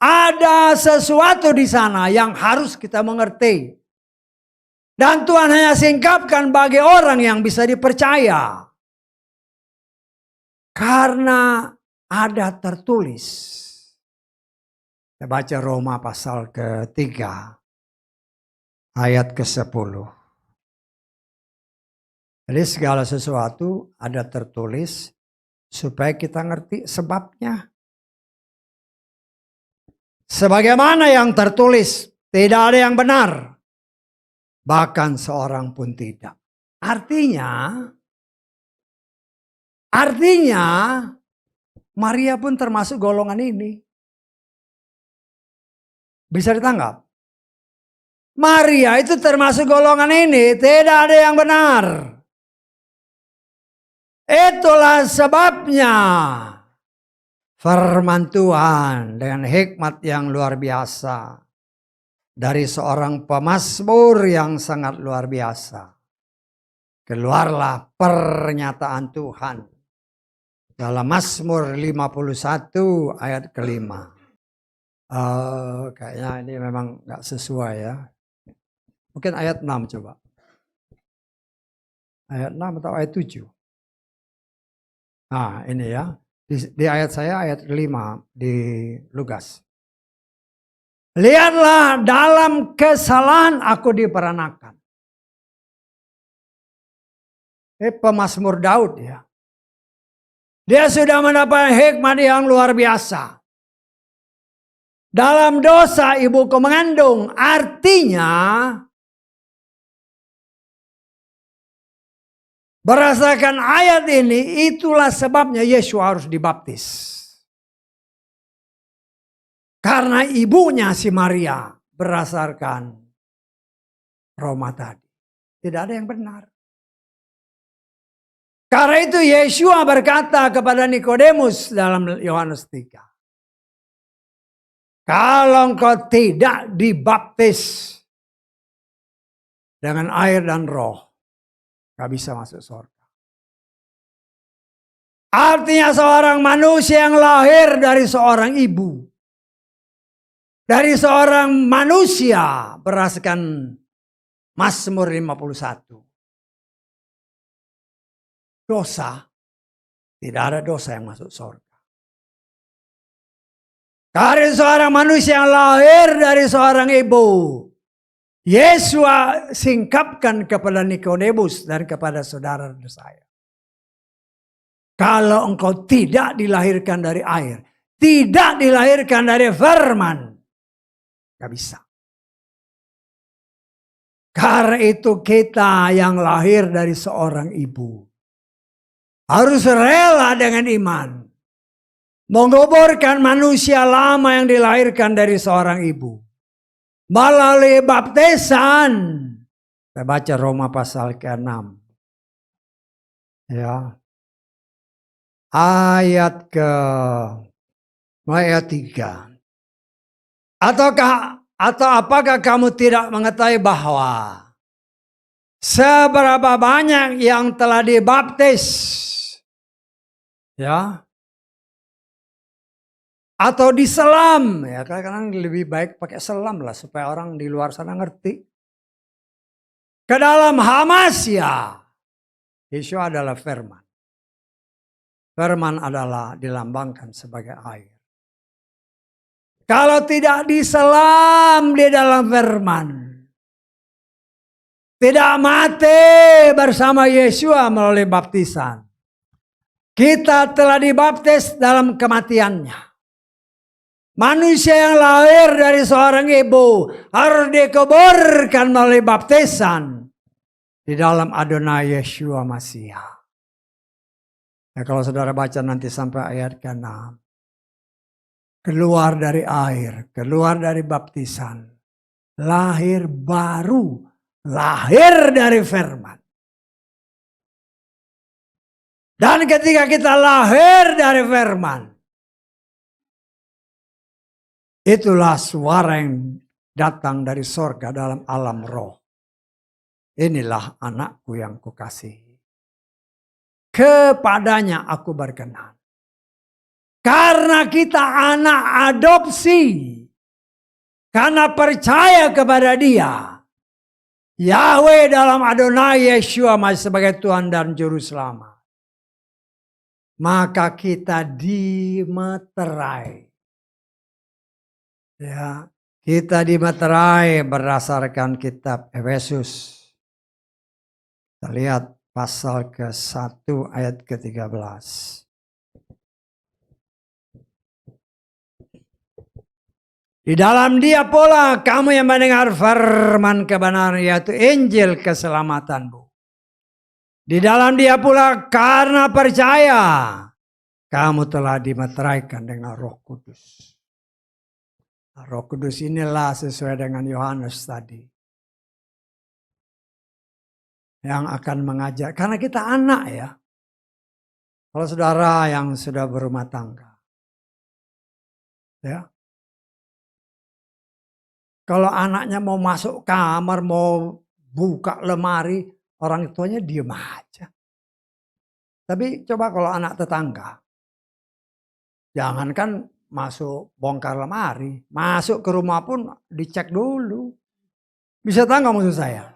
Ada sesuatu di sana yang harus kita mengerti. Dan Tuhan hanya singkapkan bagi orang yang bisa dipercaya. Karena ada tertulis. Kita baca Roma pasal ke-3 ayat ke-10. Jadi segala sesuatu ada tertulis supaya kita ngerti sebabnya. Sebagaimana yang tertulis, tidak ada yang benar. Bahkan seorang pun tidak. Artinya Maria pun termasuk golongan ini. Bisa ditangkap? Maria itu termasuk golongan ini. Tidak ada yang benar. Itulah sebabnya firman Tuhan dengan hikmat yang luar biasa. Dari seorang pemazmur yang sangat luar biasa. Keluarlah pernyataan Tuhan. Dalam Mazmur 51 ayat ke-5. Kayaknya ini memang gak sesuai ya. Mungkin ayat 6 coba. Ayat 6 atau ayat 7. Nah ini ya. Di ayat saya ayat 5 di Lukas. Lihatlah dalam kesalahan aku diperanakan. Pemazmur Daud ya. Dia sudah mendapat hikmat yang luar biasa. Dalam dosa ibuku mengandung, artinya berdasarkan ayat ini, itulah sebabnya Yesus harus dibaptis. Karena ibunya si Maria berdasarkan Roma tadi. Tidak ada yang benar. Karena itu Yeshua berkata kepada Nikodemus dalam Yohanes 3. Kalau engkau tidak dibaptis dengan air dan roh, gak bisa masuk surga. Artinya seorang manusia yang lahir dari seorang ibu. Dari seorang manusia berdasarkan Mazmur 51. Dosa, tidak ada dosa yang masuk surga. Karena seorang manusia yang lahir dari seorang ibu. Yesus singkapkan kepada Nikodemus dan kepada saudara saya. Kalau engkau tidak dilahirkan dari air, tidak dilahirkan dari firman, gak bisa. Karena itu kita yang lahir dari seorang ibu harus rela dengan iman. Menguburkan manusia lama yang dilahirkan dari seorang ibu. Melalui baptisan. Kita baca Roma pasal ke-6. Ya. Ayat 3. Atau apakah kamu tidak mengetahui bahwa seberapa banyak yang telah dibaptis, ya, atau diselam, ya, kadang-kadang lebih baik pakai selam lah supaya orang di luar sana ngerti. Ke dalam Hamasya, Yesus adalah firman. Firman adalah dilambangkan sebagai air. Kalau tidak diselam di dalam firman, tidak mati bersama Yesus melalui baptisan, kita telah dibaptis dalam kematiannya. Manusia yang lahir dari seorang ibu harus dikuburkan melalui baptisan di dalam Adonai Yeshua Masiha. Nah, kalau saudara baca nanti sampai ayat ke-6. Keluar dari air, keluar dari baptisan. Lahir baru, lahir dari firman. Dan ketika kita lahir dari firman, itulah suara yang datang dari sorga dalam alam roh. Inilah anakku yang kukasihi. Kepadanya aku berkenan. Karena kita anak adopsi. Karena percaya kepada dia. Yahweh dalam Adonai Yeshua masih sebagai Tuhan dan Juru Selamat. Maka kita dimeterai. Ya, kita dimeterai berdasarkan kitab Efesus. Kita lihat pasal ke-1 ayat ke-13. Di dalam Dia pula kamu yang mendengar firman kebenaran, yaitu Injil keselamatanmu. Di dalam Dia pula karena percaya kamu telah dimeteraikan dengan Roh Kudus. Roh Kudus inilah sesuai dengan Yohanes tadi, yang akan mengajar. Karena kita anak ya. Kalau saudara yang sudah berumah tangga. Ya. Kalau anaknya mau masuk kamar, mau buka lemari, orang tuanya diem aja. Tapi coba kalau anak tetangga. Jangankan masuk bongkar lemari, masuk ke rumah pun dicek dulu. Bisa tahu nggak maksud saya?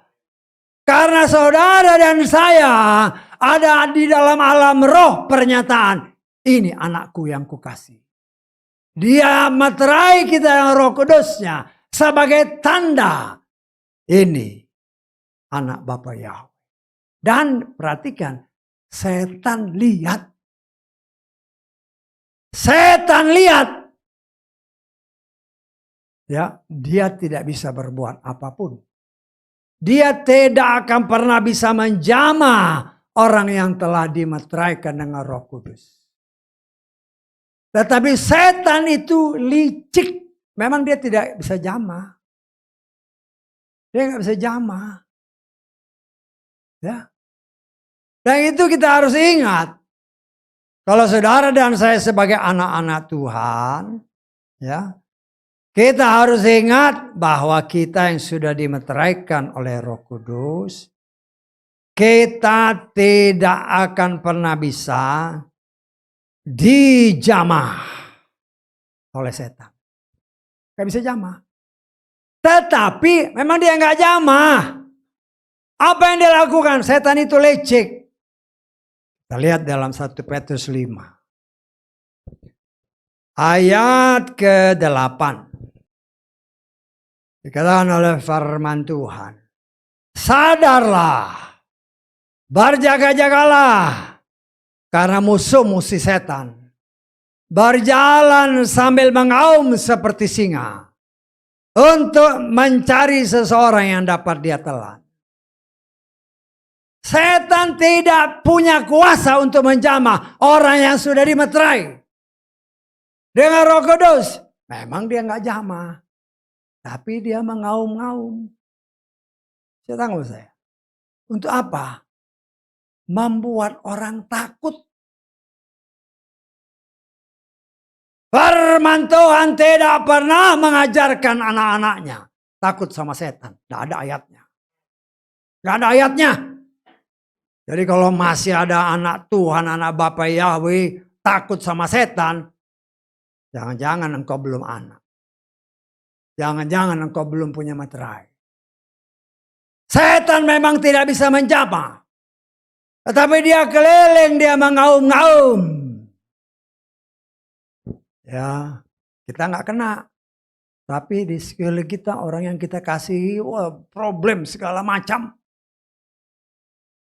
Karena saudara dan saya ada di dalam alam roh pernyataan, ini anakku yang kukasih. Dia materai kita yang Roh Kudusnya sebagai tanda ini anak Bapa Yahweh. Dan perhatikan, setan lihat. Setan lihat. Ya, dia tidak bisa berbuat apapun. Dia tidak akan pernah bisa menjamah orang yang telah dimeteraikan dengan Roh Kudus. Tetapi setan itu licik. Memang dia tidak bisa jamah. Dia nggak bisa jamah. Ya. Dan itu kita harus ingat. Kalau saudara dan saya sebagai anak-anak Tuhan, ya, kita harus ingat bahwa kita yang sudah dimeteraikan oleh Roh Kudus, kita tidak akan pernah bisa dijamah oleh setan. Gak bisa jamah. Tetapi memang dia gak jamah. Apa yang dia lakukan? Setan itu lecek. Kita lihat dalam 1 Petrus 5. Ayat ke-8. Dikatakan oleh firman Tuhan. Sadarlah. Berjaga-jagalah. Karena musuh-musuh setan berjalan sambil mengaum seperti singa untuk mencari seseorang yang dapat dia telan. Setan tidak punya kuasa untuk menjamah orang yang sudah dimeterai dengan Roh Kudus. Memang dia nggak jamah, tapi dia mengaum-ngaum. Saya tanggung saya. Untuk apa? Membuat orang takut. Firman Tuhan tidak pernah mengajarkan anak-anaknya takut sama setan. Tidak ada ayatnya. Tidak ada ayatnya. Jadi kalau masih ada anak Tuhan, anak Bapa Yahweh takut sama setan, jangan-jangan engkau belum anak. Jangan-jangan engkau belum punya materai. Setan memang tidak bisa menjamah. Tetapi dia keliling, dia mengaum-ngaum. Ya, kita nggak kena. Tapi di sekeliling kita, orang yang kita kasihi, wah, problem segala macam.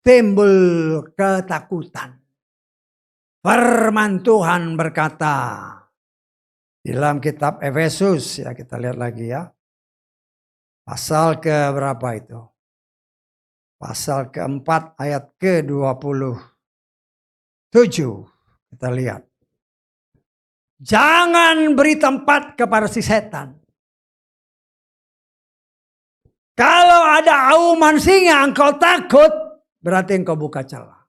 Timbul ketakutan. Firman Tuhan berkata, dalam kitab Efesus, ya kita lihat lagi ya. Pasal ke berapa itu? Pasal ke-4 ayat ke-27. Kita lihat. Jangan beri tempat kepada si setan. Kalau ada auman singa engkau takut, berarti engkau buka celah.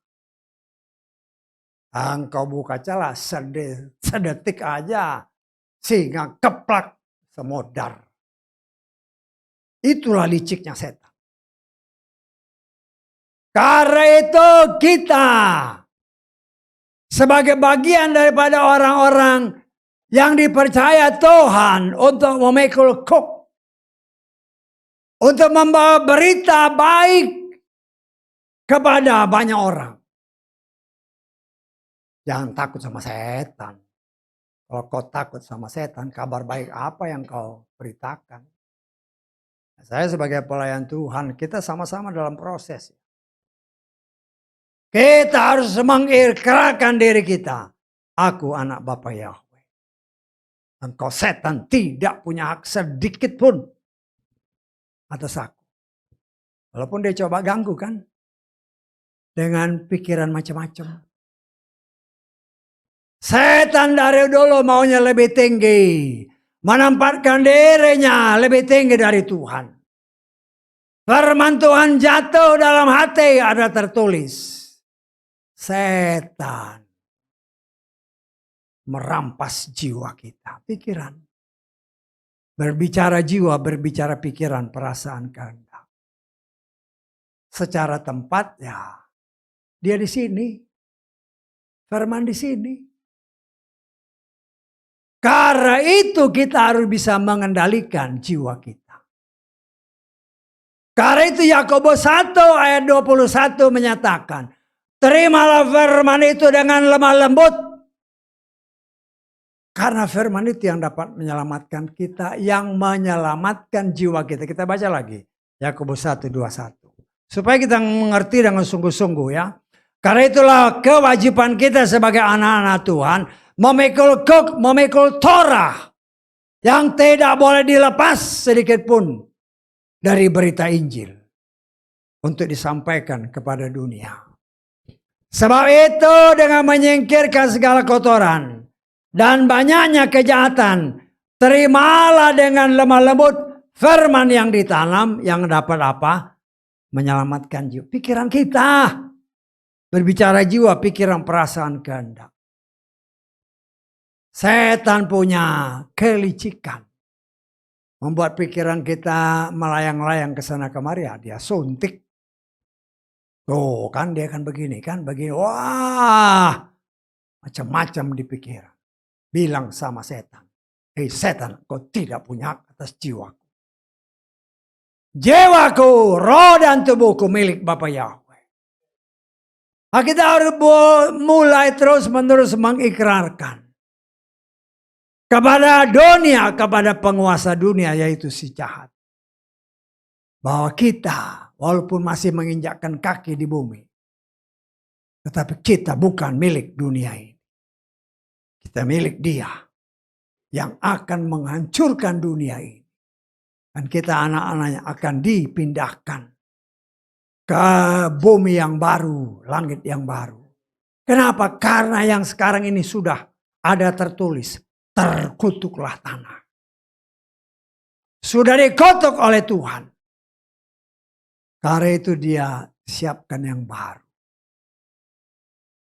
Engkau buka celah sedetik aja singa keplak semodar. Itulah liciknya setan. Karena itu kita sebagai bagian daripada orang-orang yang dipercaya Tuhan untuk memikul kuk, untuk membawa berita baik kepada banyak orang. Jangan takut sama setan. Kalau kau takut sama setan, kabar baik apa yang kau beritakan? Saya sebagai pelayan Tuhan, kita sama-sama dalam proses. Kita harus mengikrarkan diri kita. Aku anak Bapa Yahweh. Engkau setan tidak punya hak sedikit pun atas aku. Walaupun dia coba ganggu kan. Dengan pikiran macam-macam. Setan dari dulu maunya lebih tinggi. Menempatkan dirinya lebih tinggi dari Tuhan. Firman Tuhan jatuh dalam hati ada tertulis. Setan merampas jiwa kita. Pikiran. Berbicara jiwa, berbicara pikiran, perasaan, kehendak. Secara tempat ya. Dia di sini. Firman di sini. Karena itu kita harus bisa mengendalikan jiwa kita. Karena itu Yakobus 1 ayat 21 menyatakan. Terimalah firman itu dengan lemah lembut. Karena firman itu yang dapat menyelamatkan kita. Yang menyelamatkan jiwa kita. Kita baca lagi. Yakobus 1:21. Supaya kita mengerti dengan sungguh-sungguh ya. Karena itulah kewajiban kita sebagai anak-anak Tuhan. Memikul Torah yang tidak boleh dilepas sedikit pun dari berita Injil untuk disampaikan kepada dunia. Sebab itu dengan menyingkirkan segala kotoran dan banyaknya kejahatan, terimalah dengan lemah lembut firman yang ditanam yang dapat apa? Menyelamatkan jiwa. Pikiran kita berbicara jiwa, pikiran, perasaan, kehendak. Setan punya kelicikan. Membuat pikiran kita melayang-layang ke sana kemari. Ya, dia suntik. Tuh kan dia kan begini kan. Begini. Wah. Macam-macam di pikiran. Bilang sama setan. Hei setan, kau tidak punya hak atas jiwaku. Jiwaku, roh dan tubuhku milik Bapa Yahweh. Nah, kita harus mulai terus-menerus mengikrarkan. Kepada dunia, kepada penguasa dunia yaitu si jahat. Bahwa kita walaupun masih menginjakkan kaki di bumi. Tetapi kita bukan milik dunia ini. Kita milik dia. Yang akan menghancurkan dunia ini. Dan kita anak-anaknya akan dipindahkan. Ke bumi yang baru, langit yang baru. Kenapa? Karena yang sekarang ini sudah ada tertulis. Terkutuklah tanah. Sudah dikutuk oleh Tuhan. Karena itu dia siapkan yang baru.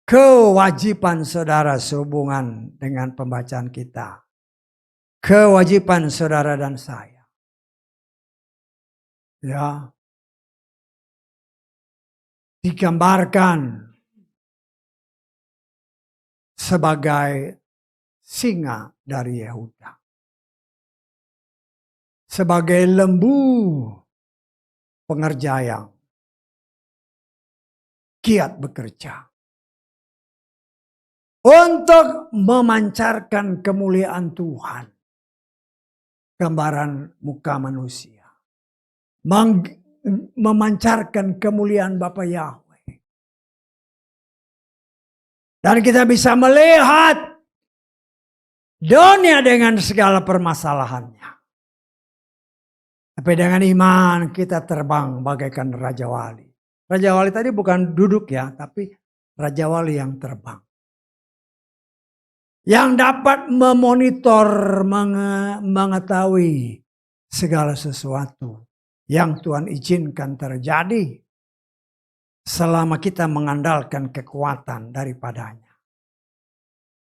Kewajiban saudara sehubungan dengan pembacaan kita. Kewajiban saudara dan saya. Ya. Digambarkan sebagai singa dari Yehuda. Sebagai lembu pengerja yang giat bekerja. Untuk memancarkan kemuliaan Tuhan. Gambaran muka manusia. Memancarkan kemuliaan Bapa Yahweh. Dan kita bisa melihat dunia dengan segala permasalahannya. Tapi dengan iman kita terbang bagaikan Raja Wali. Raja Wali tadi bukan duduk ya, tapi Raja Wali yang terbang. Yang dapat memonitor, mengetahui segala sesuatu yang Tuhan izinkan terjadi. Selama kita mengandalkan kekuatan daripadanya.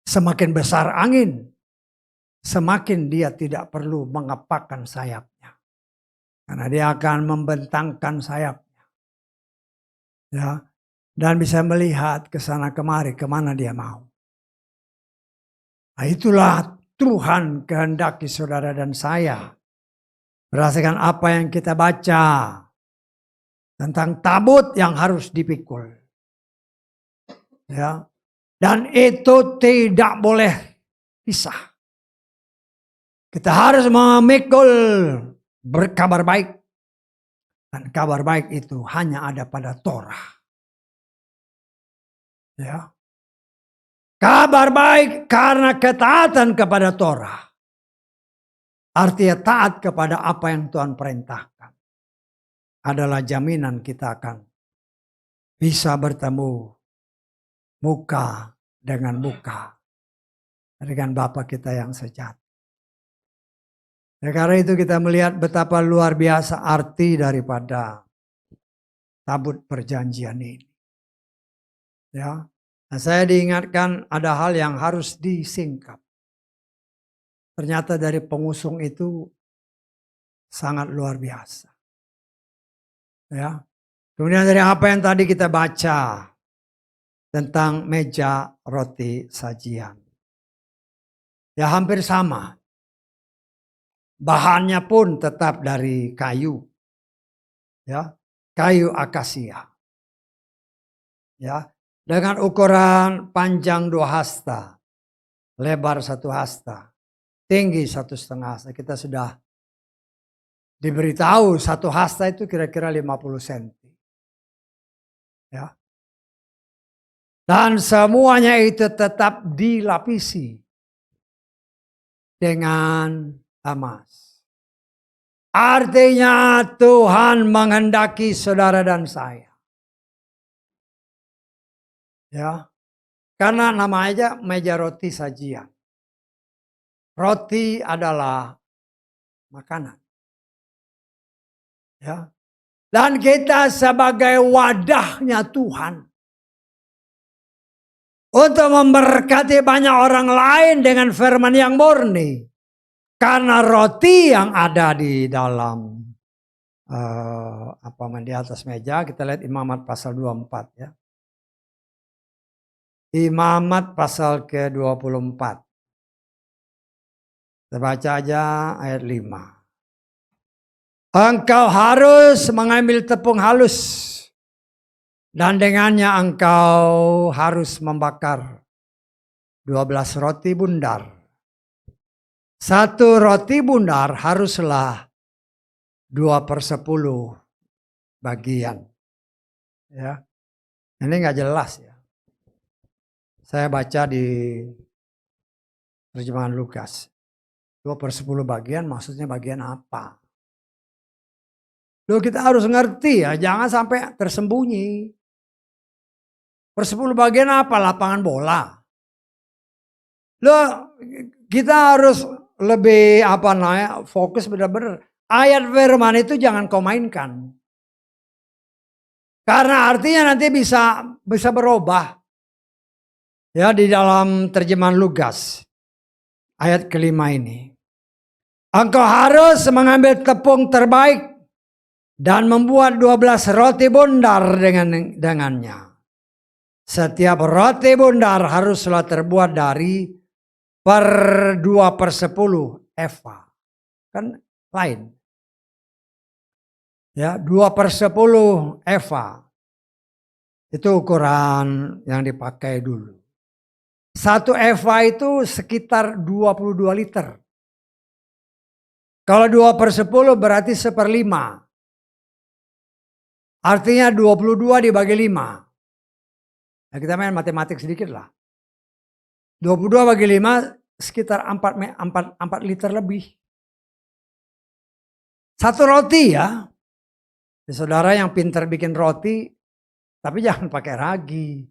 Semakin besar angin, semakin dia tidak perlu mengepakkan sayapnya. Karena dia akan membentangkan sayapnya. Ya, dan bisa melihat ke sana kemari kemana dia mau. Nah, itulah Tuhan kehendaki saudara dan saya. Berdasarkan apa yang kita baca tentang tabut yang harus dipikul. Ya. Dan itu tidak boleh pisah. Kita harus memikul berkabar baik. Dan kabar baik itu hanya ada pada Torah. Ya. Kabar baik karena ketaatan kepada Torah. Artinya taat kepada apa yang Tuhan perintahkan. Adalah jaminan kita akan bisa bertemu muka dengan muka dengan Bapa kita yang sejati. Ya, karena itu kita melihat betapa luar biasa arti daripada tabut perjanjian ini. Ya, nah, saya diingatkan ada hal yang harus disingkap. Ternyata dari pengusung itu sangat luar biasa. Ya, kemudian dari apa yang tadi kita baca tentang meja roti sajian, ya hampir sama. Bahannya pun tetap dari kayu, ya, kayu akasia, ya, dengan ukuran panjang 2 hasta, lebar 1 hasta, tinggi 1,5 hasta. Kita sudah diberitahu 1 hasta itu kira-kira 50 senti, ya, dan semuanya itu tetap dilapisi dengan emas. Artinya Tuhan menghendaki saudara dan saya. Ya. Karena nama aja meja roti sajian. Roti adalah makanan. Ya. Dan kita sebagai wadahnya Tuhan. Untuk memberkati banyak orang lain dengan firman yang murni. Karena roti yang ada di dalam di atas meja, kita lihat Imamat pasal 24 ya. Imamat pasal ke-24. Kita baca aja ayat 5. Engkau harus mengambil tepung halus dan dengannya engkau harus membakar 12 roti bundar. 1 roti bundar haruslah 2/10 bagian. Ya. Ini nggak jelas ya. Saya baca di terjemahan Lukas. 2/10 bagian maksudnya bagian apa? Loh, kita harus ngerti ya, jangan sampai tersembunyi. 1/10 bagian apa? Lapangan bola. Loh, kita harus lebih fokus benar-benar. Ayat firman itu jangan kau mainkan. Karena artinya nanti bisa berubah. Ya, di dalam terjemahan Lukas ayat ke-5 ini. Engkau harus mengambil tepung terbaik dan membuat 12 roti bundar dengannya. Setiap roti bundar haruslah terbuat dari 2/10 eva. Kan lain. Ya, 2/10 eva. Itu ukuran yang dipakai dulu. 1 eva itu sekitar 22 liter. Kalau 2/10 berarti 1/5. Artinya 22 dibagi 5. Nah, kita main matematik sedikit lah. 22 bagi 5 sekitar 4 liter lebih. 1 roti ya. Saudara yang pintar bikin roti, tapi jangan pakai ragi.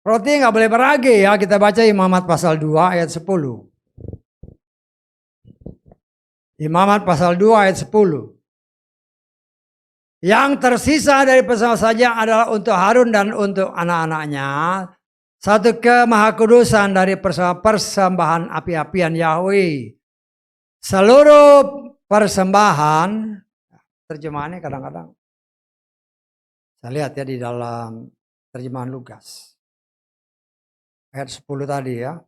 Roti nggak boleh beragi ya. Kita baca Imamat pasal 2 ayat 10. Imamat pasal 2 ayat 10. Yang tersisa dari pesawat saja adalah untuk Harun dan untuk anak-anaknya. Satu kemahakudusan dari persembahan api-apian Yahweh. Seluruh persembahan, terjemahannya kadang-kadang. Saya lihat ya di dalam terjemahan Lukas. Ayat 10 tadi ya.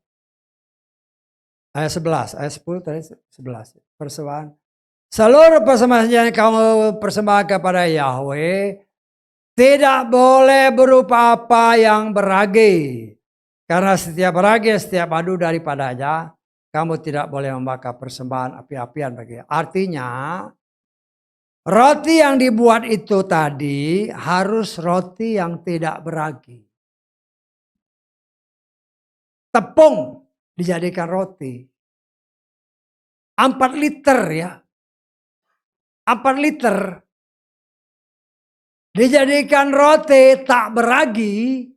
Ayat 11, ayat 10 tadi 11. Persembahan. seluruh persembahan yang kamu persembahkan kepada Yahweh tidak boleh berupa apa yang beragi. Karena setiap beragi, setiap madu daripadanya, kamu tidak boleh membakar persembahan api-apian bagi. Artinya, roti yang dibuat itu tadi harus roti yang tidak beragi. Tepung dijadikan roti. 4 liter ya. 4 liter. Dijadikan roti tak beragi.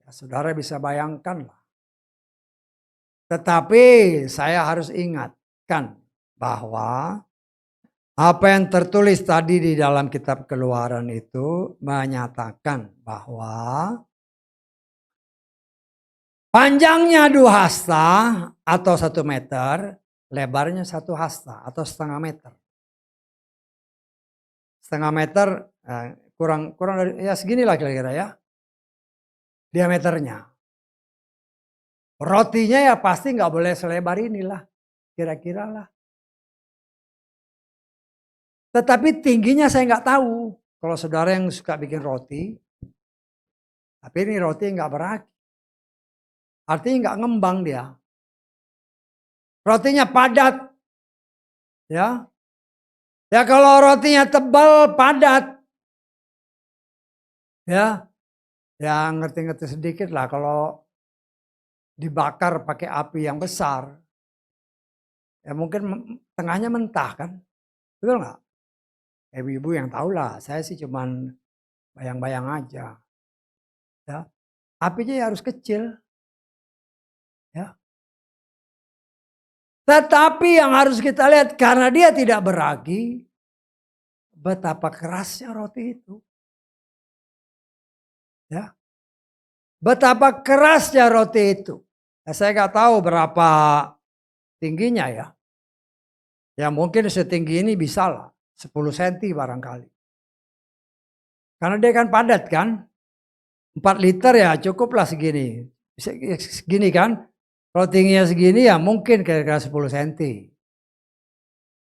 Ya, saudara bisa bayangkan lah. Tetapi saya harus ingatkan bahwa apa yang tertulis tadi di dalam kitab Keluaran itu menyatakan bahwa panjangnya 2 hasta atau 1 meter, lebarnya 1 hasta atau setengah meter. Setengah meter kurang dari ya seginilah kira-kira ya diameternya. Rotinya ya pasti nggak boleh selebar inilah kira-kira lah. Tetapi tingginya saya nggak tahu. Kalau saudara yang suka bikin roti, tapi ini roti nggak beragi. Artinya nggak ngembang dia. Rotinya padat. Ya. Ya kalau rotinya tebal, padat. Ya. Ya ngerti-ngerti sedikit lah kalau dibakar pakai api yang besar. Ya mungkin tengahnya mentah kan. Betul nggak? Ibu-ibu yang tahu lah. Saya sih cuman bayang-bayang aja. Ya. Apinya ya harus kecil. Ya. Tetapi yang harus kita lihat karena dia tidak beragi, betapa kerasnya roti itu. Ya. Betapa kerasnya roti itu. Ya, saya nggak tahu berapa tingginya ya. Ya mungkin setinggi ini bisa lah. 10 cm barangkali. Karena dia kan padat kan. 4 liter ya cukuplah segini. Segini kan. Kalau tingginya segini ya mungkin kira-kira 10 cm.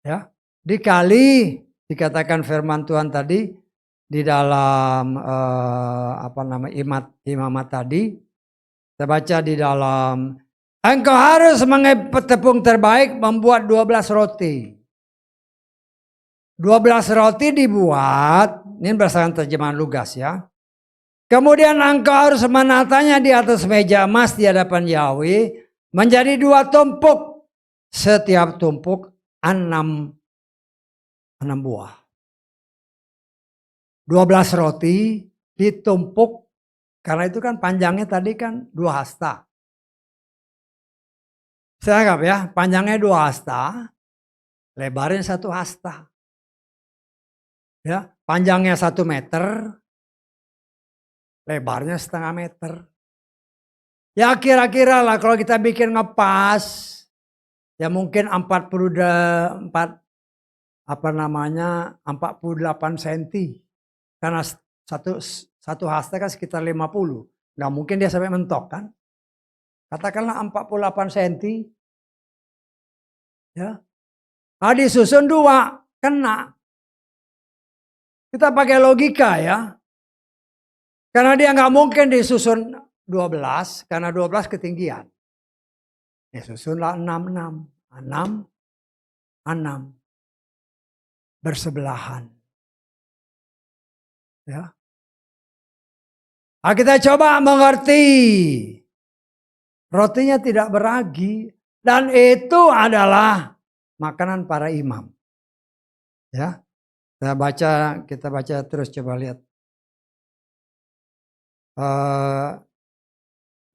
Ya. Dikali dikatakan firman Tuhan tadi di dalam imamat tadi. Saya baca di dalam, engkau harus mengambil tepung terbaik membuat 12 roti. 12 roti dibuat, ini berdasarkan terjemahan Lugas ya. Kemudian engkau harus menatanya di atas meja emas di hadapan Yahweh menjadi 2 tumpuk. Setiap tumpuk 6 buah. 12 roti ditumpuk, karena itu kan panjangnya tadi kan 2 hasta. Saya anggap ya, panjangnya 2 hasta, lebarnya 1 hasta. Ya, panjangnya 1 meter, lebarnya setengah meter. Ya kira-kira lah kalau kita bikin ngepas, ya mungkin 48 cm. Karena satu hasta kan sekitar 50. Nggak mungkin dia sampai mentok kan. Katakanlah 48 cm. Ya. Nah, disusun 2, kena. Kita pakai logika ya. Karena dia nggak mungkin disusun 12, karena 12 ketinggian. Ya susunlah 6 bersebelahan. Ya. Nah, kita coba mengerti. Rotinya tidak beragi dan itu adalah makanan para imam. Ya. Kita baca terus, coba lihat.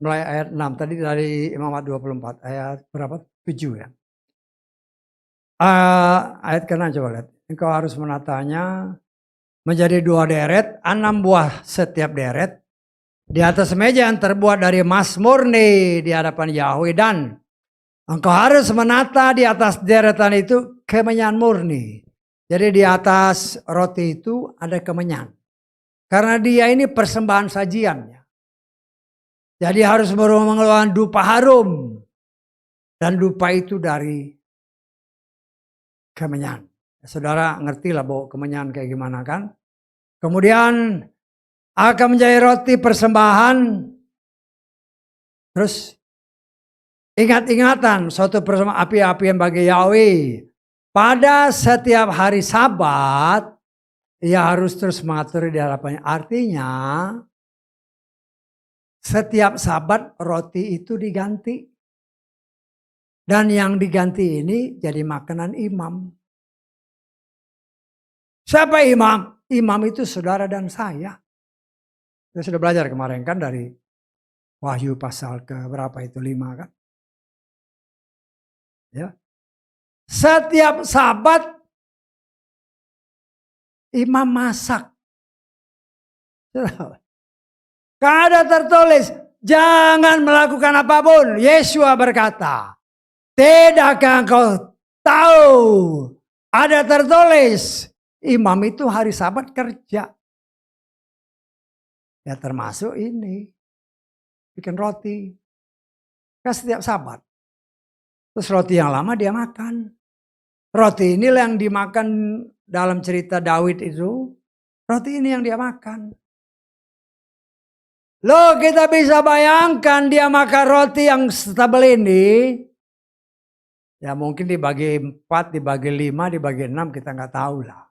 Mulai ayat 6 tadi dari Imamat 24 ayat berapa? 7 ya. Ayat ke-6 coba lihat. Engkau harus menatanya menjadi 2 deret, 6 buah setiap deret. Di atas meja yang terbuat dari emas murni di hadapan Yahweh, dan engkau harus menata di atas deretan itu kemenyan murni. Jadi di atas roti itu ada kemenyan. Karena dia ini persembahan sajiannya. Jadi harus mengeluarkan dupa harum. Dan dupa itu dari kemenyan. Saudara ngerti lah bahwa kemenyan kayak gimana kan. Kemudian akan menjadi roti persembahan. Terus ingat-ingatan suatu persembahan api-apian bagi Yahweh. Pada setiap hari Sabat, ia harus terus mengatur di hadapannya. Artinya, setiap Sabat roti itu diganti. Dan yang diganti ini jadi makanan imam. Siapa imam? Imam itu saudara dan saya. Kita sudah belajar kemarin kan dari Wahyu pasal ke berapa itu 5 kan. Ya. Setiap Sabat imam masak. Kada tertulis, jangan melakukan apapun. Yesua berkata, tidakkah engkau tahu? Ada tertulis, imam itu hari Sabat kerja. Ya termasuk ini, bikin roti. Kan setiap Sabat. Terus roti yang lama dia makan. Roti inilah yang dimakan dalam cerita Daud itu. Roti ini yang dia makan. Loh kita bisa bayangkan dia makan roti yang setebal ini. Ya mungkin dibagi 4, dibagi 5, dibagi 6 kita nggak tahu lah.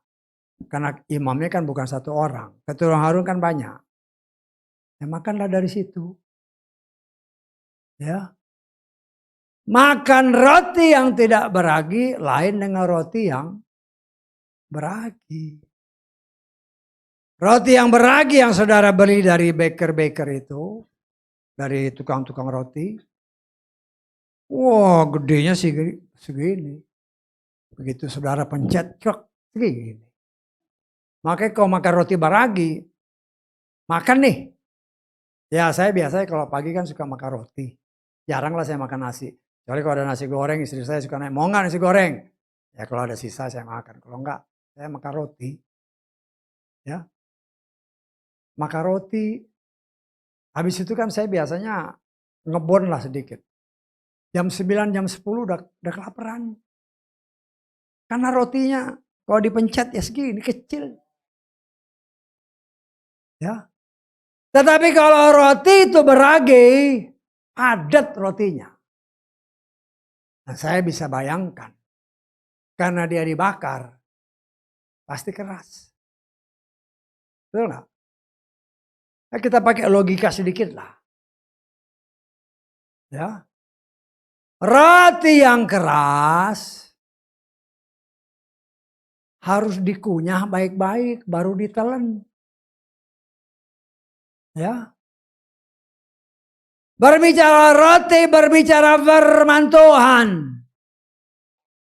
Karena imamnya kan bukan satu orang. Keturunan Harun kan banyak. Ya makanlah dari situ. Ya. Makan roti yang tidak beragi lain dengan roti yang beragi. Roti yang beragi yang saudara beli dari baker-baker itu, dari tukang-tukang roti. Wah, gedenya segini. Begitu saudara pencet, segini. Makanya kalau makan roti beragi, makan nih. Ya saya biasanya kalau pagi kan suka makan roti. Jarang lah saya makan nasi. Kecuali kalau ada nasi goreng, istri saya suka nanya, mau nggak nasi goreng? Ya kalau ada sisa saya makan. Kalau enggak, saya makan roti. Ya. Makan roti. Habis itu kan saya biasanya ngebon lah sedikit. Jam 9, jam 10 udah kelaparan. Karena rotinya kalau dipencet ya segini, kecil. Ya. Tetapi kalau roti itu beragi, padat rotinya. Nah, saya bisa bayangkan. Karena dia dibakar, pasti keras. Betul nggak? Nah, kita pakai logika sedikit lah. Ya. Roti yang keras harus dikunyah baik-baik baru ditelan. Ya. Berbicara roti, berbicara firman Tuhan.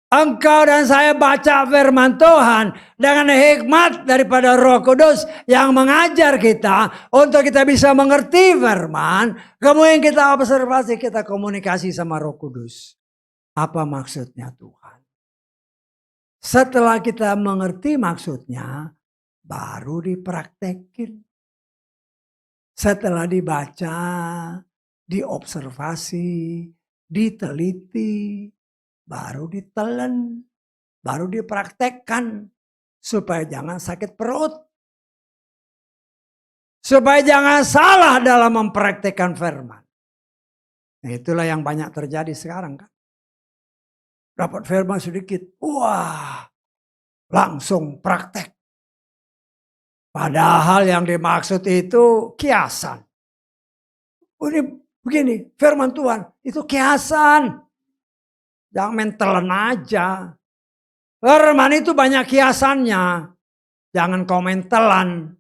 Engkau dan saya baca firman Tuhan dengan hikmat daripada Roh Kudus yang mengajar kita untuk kita bisa mengerti firman. Kemudian kita observasi, kita komunikasi sama Roh Kudus. Apa maksudnya Tuhan? Setelah kita mengerti maksudnya, baru dipraktekin. Setelah dibaca, diobservasi, diteliti, baru ditelan, baru dipraktekkan supaya jangan sakit perut. Supaya jangan salah dalam mempraktekkan firman. Nah, itulah yang banyak terjadi sekarang kan. Dapat firman sedikit, wah langsung praktek. Padahal yang dimaksud itu kiasan. Ini begini, firman Tuhan itu kiasan. Jangan main telan aja. Firman itu banyak kiasannya. Jangan komen telan.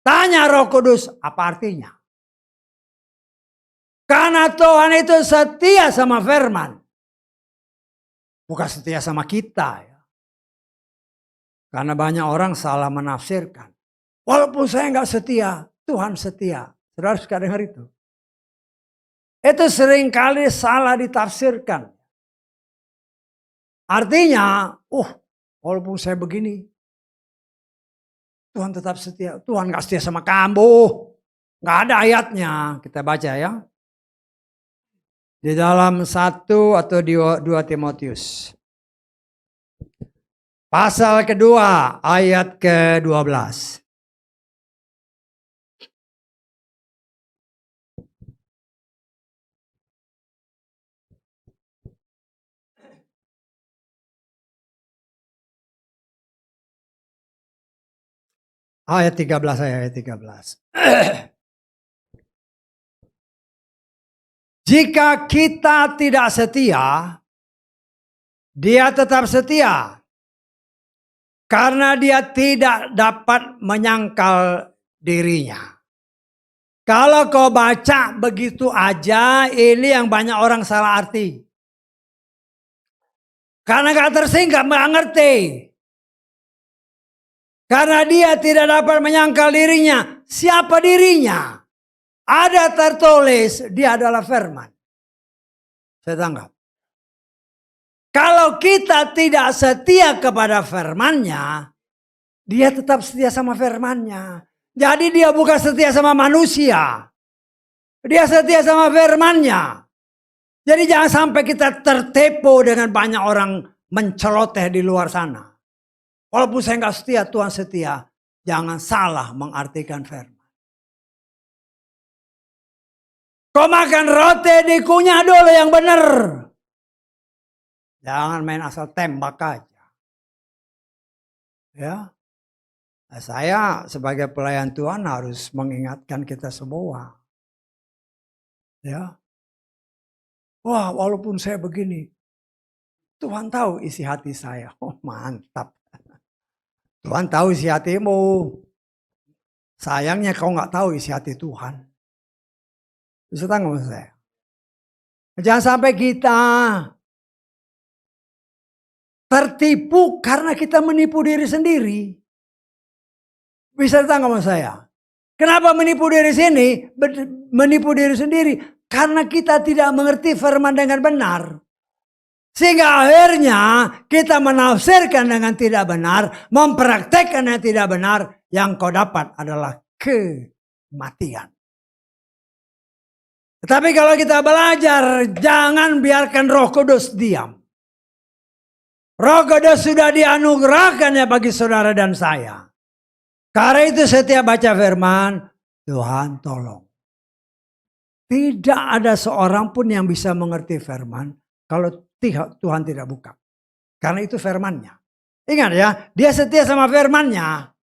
Tanya Roh Kudus, apa artinya? Karena Tuhan itu setia sama firman. Bukan setia sama kita. Ya. Karena banyak orang salah menafsirkan. Walaupun saya nggak setia, Tuhan setia. Saudara suka dengar itu? Itu seringkali salah ditafsirkan. Artinya, walaupun saya begini, Tuhan tetap setia. Tuhan gak setia sama kamu. Gak ada ayatnya. Kita baca ya. Di dalam 1 atau 2 Timotius. Pasal kedua ayat ke-12. Ayat 13 ayat 13. Jika kita tidak setia, dia tetap setia. Karena dia tidak dapat menyangkal dirinya. Kalau kau baca begitu aja, ini yang banyak orang salah arti. Karena gak tersingkap, gak ngerti. Karena dia tidak dapat menyangkal dirinya. Siapa dirinya? Ada tertulis, dia adalah firman. Saya tanggap. Kalau kita tidak setia kepada firman-Nya, dia tetap setia sama firman-Nya. Jadi dia bukan setia sama manusia. Dia setia sama firman-Nya. Jadi jangan sampai kita tertipu dengan banyak orang menceloteh di luar sana. Walaupun saya nggak setia, Tuhan setia. Jangan salah mengartikan firman. Kau makan roti dikunyah dulu yang benar. Jangan main asal tembak aja. Ya. Nah, saya sebagai pelayan Tuhan harus mengingatkan kita semua. Ya. Wah, walaupun saya begini, Tuhan tahu isi hati saya. Oh, mantap. Tuhan tahu isi hatimu. Sayangnya kau nggak tahu isi hati Tuhan. Bisa tanggung saya. Jangan sampai kita tertipu karena kita menipu diri sendiri. Bisa tanggung saya. Kenapa menipu diri sini? Menipu diri sendiri. Karena kita tidak mengerti firman dengan benar. Sehingga akhirnya kita menafsirkan dengan tidak benar. Mempraktekkan yang tidak benar. Yang kau dapat adalah kematian. Tetapi kalau kita belajar, jangan biarkan Roh Kudus diam. Roh Kudus sudah dianugerahkannya bagi saudara dan saya. Karena itu setiap baca firman, Tuhan tolong. Tidak ada seorang pun yang bisa mengerti firman kalau Tuhan tidak buka. Karena itu firman-Nya. Ingat ya, dia setia sama firman-Nya.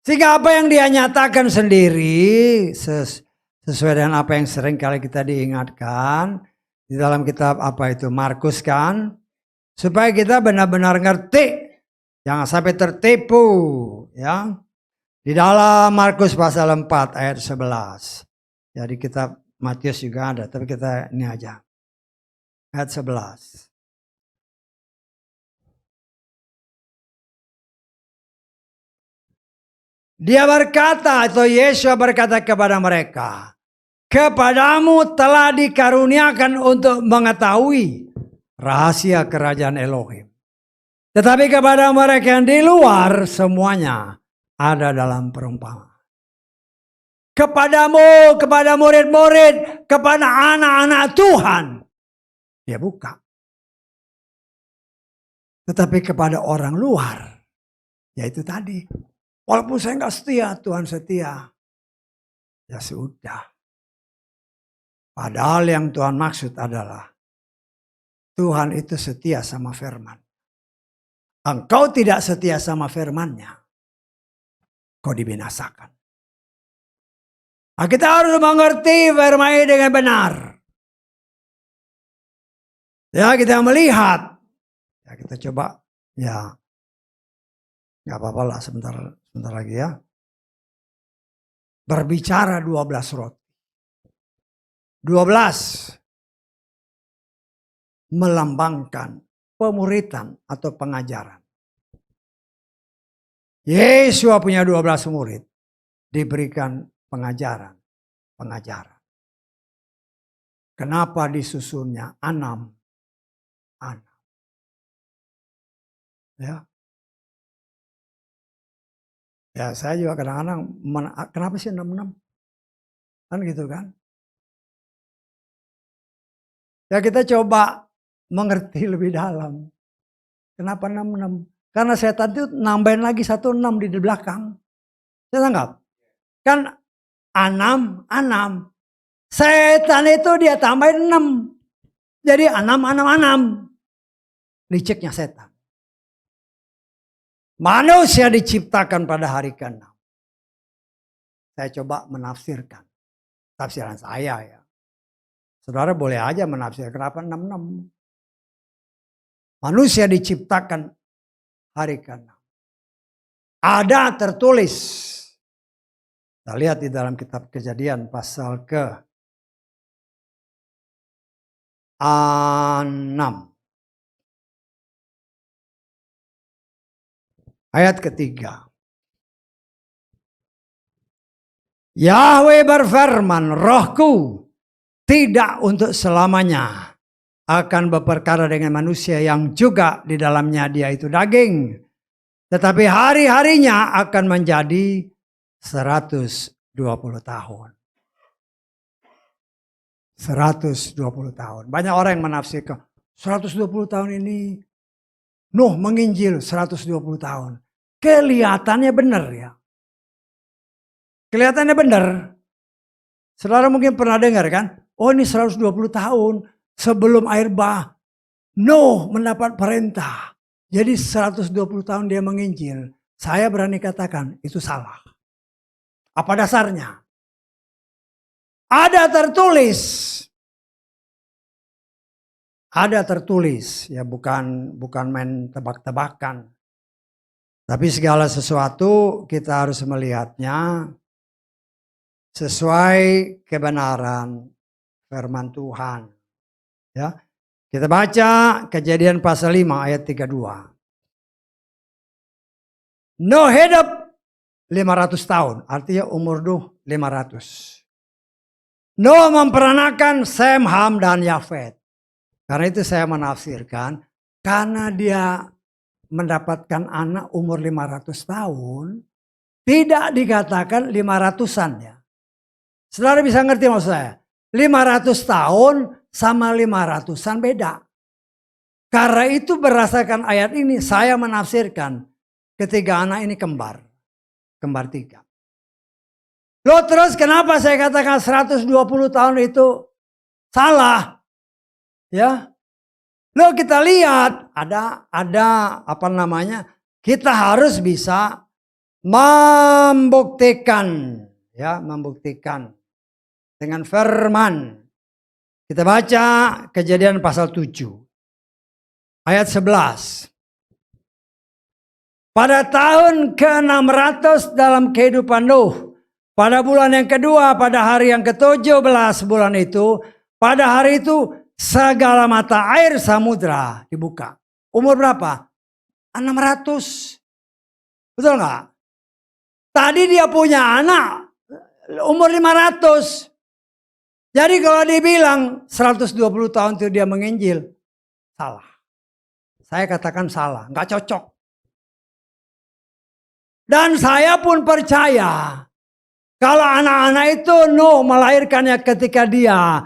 Sehingga apa yang dia nyatakan sendiri sesuai dengan apa yang sering kali kita diingatkan di dalam kitab apa itu Markus kan, supaya kita benar-benar ngerti, jangan sampai tertipu ya. Di dalam Markus pasal 4 ayat 11. Jadi kitab Matius juga ada, tapi kita ini aja. Ayat 11. Dia berkata, atau Yesus berkata kepada mereka, kepadamu telah dikaruniakan untuk mengetahui rahasia kerajaan Elohim. Tetapi kepada mereka yang di luar semuanya ada dalam perumpamaan. Kepadamu, kepada murid-murid, kepada anak-anak Tuhan, dia buka. Tetapi kepada orang luar, yaitu tadi, walaupun saya nggak setia, Tuhan setia. Ya sudah. Padahal yang Tuhan maksud adalah Tuhan itu setia sama firman. Engkau tidak setia sama firman-Nya, kau dibinasakan. Nah, kita harus mengerti firman ini dengan benar. Ya, kita melihat. Ya, kita coba. Ya, nggak apa-apa lah sebentar lagi ya. Berbicara 12 roti. 12 melambangkan pemuritan atau pengajaran. Yesus punya 12 murid. Diberikan pengajaran. Kenapa disusunnya 6 anak? Ya. Ya saya juga kadang-kadang, kenapa sih 6? Kan gitu kan. Ya kita coba mengerti lebih dalam. Kenapa 6? Karena setan itu nambahin lagi 16 di belakang. Saya tangkap. Kan 6. Setan itu dia tambahin 6. Jadi 6. Liciknya setan. Manusia diciptakan pada hari ke-6. Saya coba menafsirkan. Tafsiran saya ya. Saudara boleh aja menafsirkan kenapa 66. Manusia diciptakan hari ke-6. Ada tertulis. Kita lihat di dalam kitab Kejadian pasal ke-6. Ayat ketiga. Yahweh berfirman, rohku tidak untuk selamanya akan berperkara dengan manusia yang juga di dalamnya dia itu daging. Tetapi hari-harinya akan menjadi 120 tahun. 120 tahun. Banyak orang yang menafsirkan 120 tahun ini Nuh menginjil 120 tahun. Kelihatannya benar ya. Kelihatannya benar. Saudara mungkin pernah dengar kan? Oh ini 120 tahun sebelum air bah. Nuh mendapat perintah. Jadi 120 tahun dia menginjil. Saya berani katakan itu salah. Apa dasarnya? Ada tertulis. Ada tertulis. Ya bukan main tebak-tebakan. Tapi segala sesuatu kita harus melihatnya sesuai kebenaran firman Tuhan. Ya. Kita baca Kejadian pasal 5 ayat 32. Nuh hidup 500 tahun, artinya umur Nuh 500. Nuh memperanakan Sem, Ham, dan Yafet. Karena itu saya menafsirkan, karena dia mendapatkan anak umur 500 tahun, tidak dikatakan 500-an ya. Saudara bisa ngerti maksud saya? 500 tahun sama 500-an beda. Karena itu berdasarkan ayat ini saya menafsirkan ketiga anak ini kembar 3. Loh terus kenapa saya katakan 120 tahun itu salah? Ya. Loh kita lihat ada apa namanya? Kita harus bisa membuktikan ya, membuktikan dengan firman. Kita baca Kejadian pasal 7 ayat 11. Pada tahun ke-600 dalam kehidupan Nuh, pada bulan yang kedua, pada hari yang ke-17 bulan itu, pada hari itu segala mata air samudra dibuka. Umur berapa? 600. Betul nggak? Tadi dia punya anak umur 500. Jadi kalau dibilang 120 tahun itu dia menginjil, salah. Saya katakan salah, nggak cocok. Dan saya pun percaya kalau anak-anak itu Nuh melahirkannya ketika dia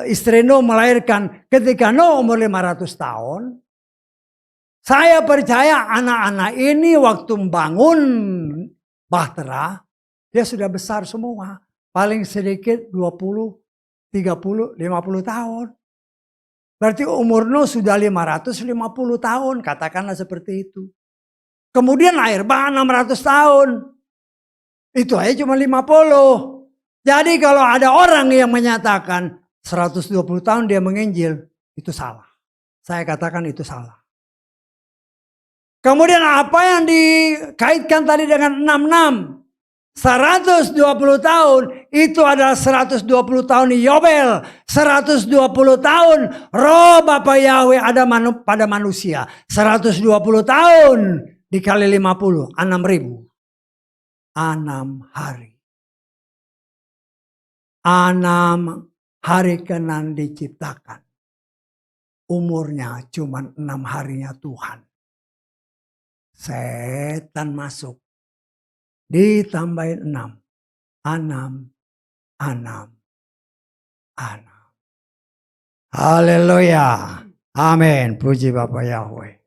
istri Nuh melahirkan ketika Nuh umur 500 tahun. Saya percaya anak-anak ini waktu membangun bahtera, dia sudah besar semua. Paling sedikit 20, 30, 50 tahun. Berarti umur Nuh sudah 550 tahun, katakanlah seperti itu. Kemudian air bah 600 tahun. Itu aja cuma 50. Jadi kalau ada orang yang menyatakan 120 tahun dia menginjil, itu salah. Saya katakan itu salah. Kemudian apa yang dikaitkan tadi dengan 66? 120 tahun itu adalah 120 tahun Yobel. 120 tahun roh Bapa Yahweh ada pada manusia. 120 tahun dikali 50, 6.000. 6 hari. 6 hari ke-6 diciptakan. Umurnya cuma 6 harinya Tuhan. Setan masuk. Ditambahin 6. 6. Haleluya. Amin. Puji Bapa Yahweh.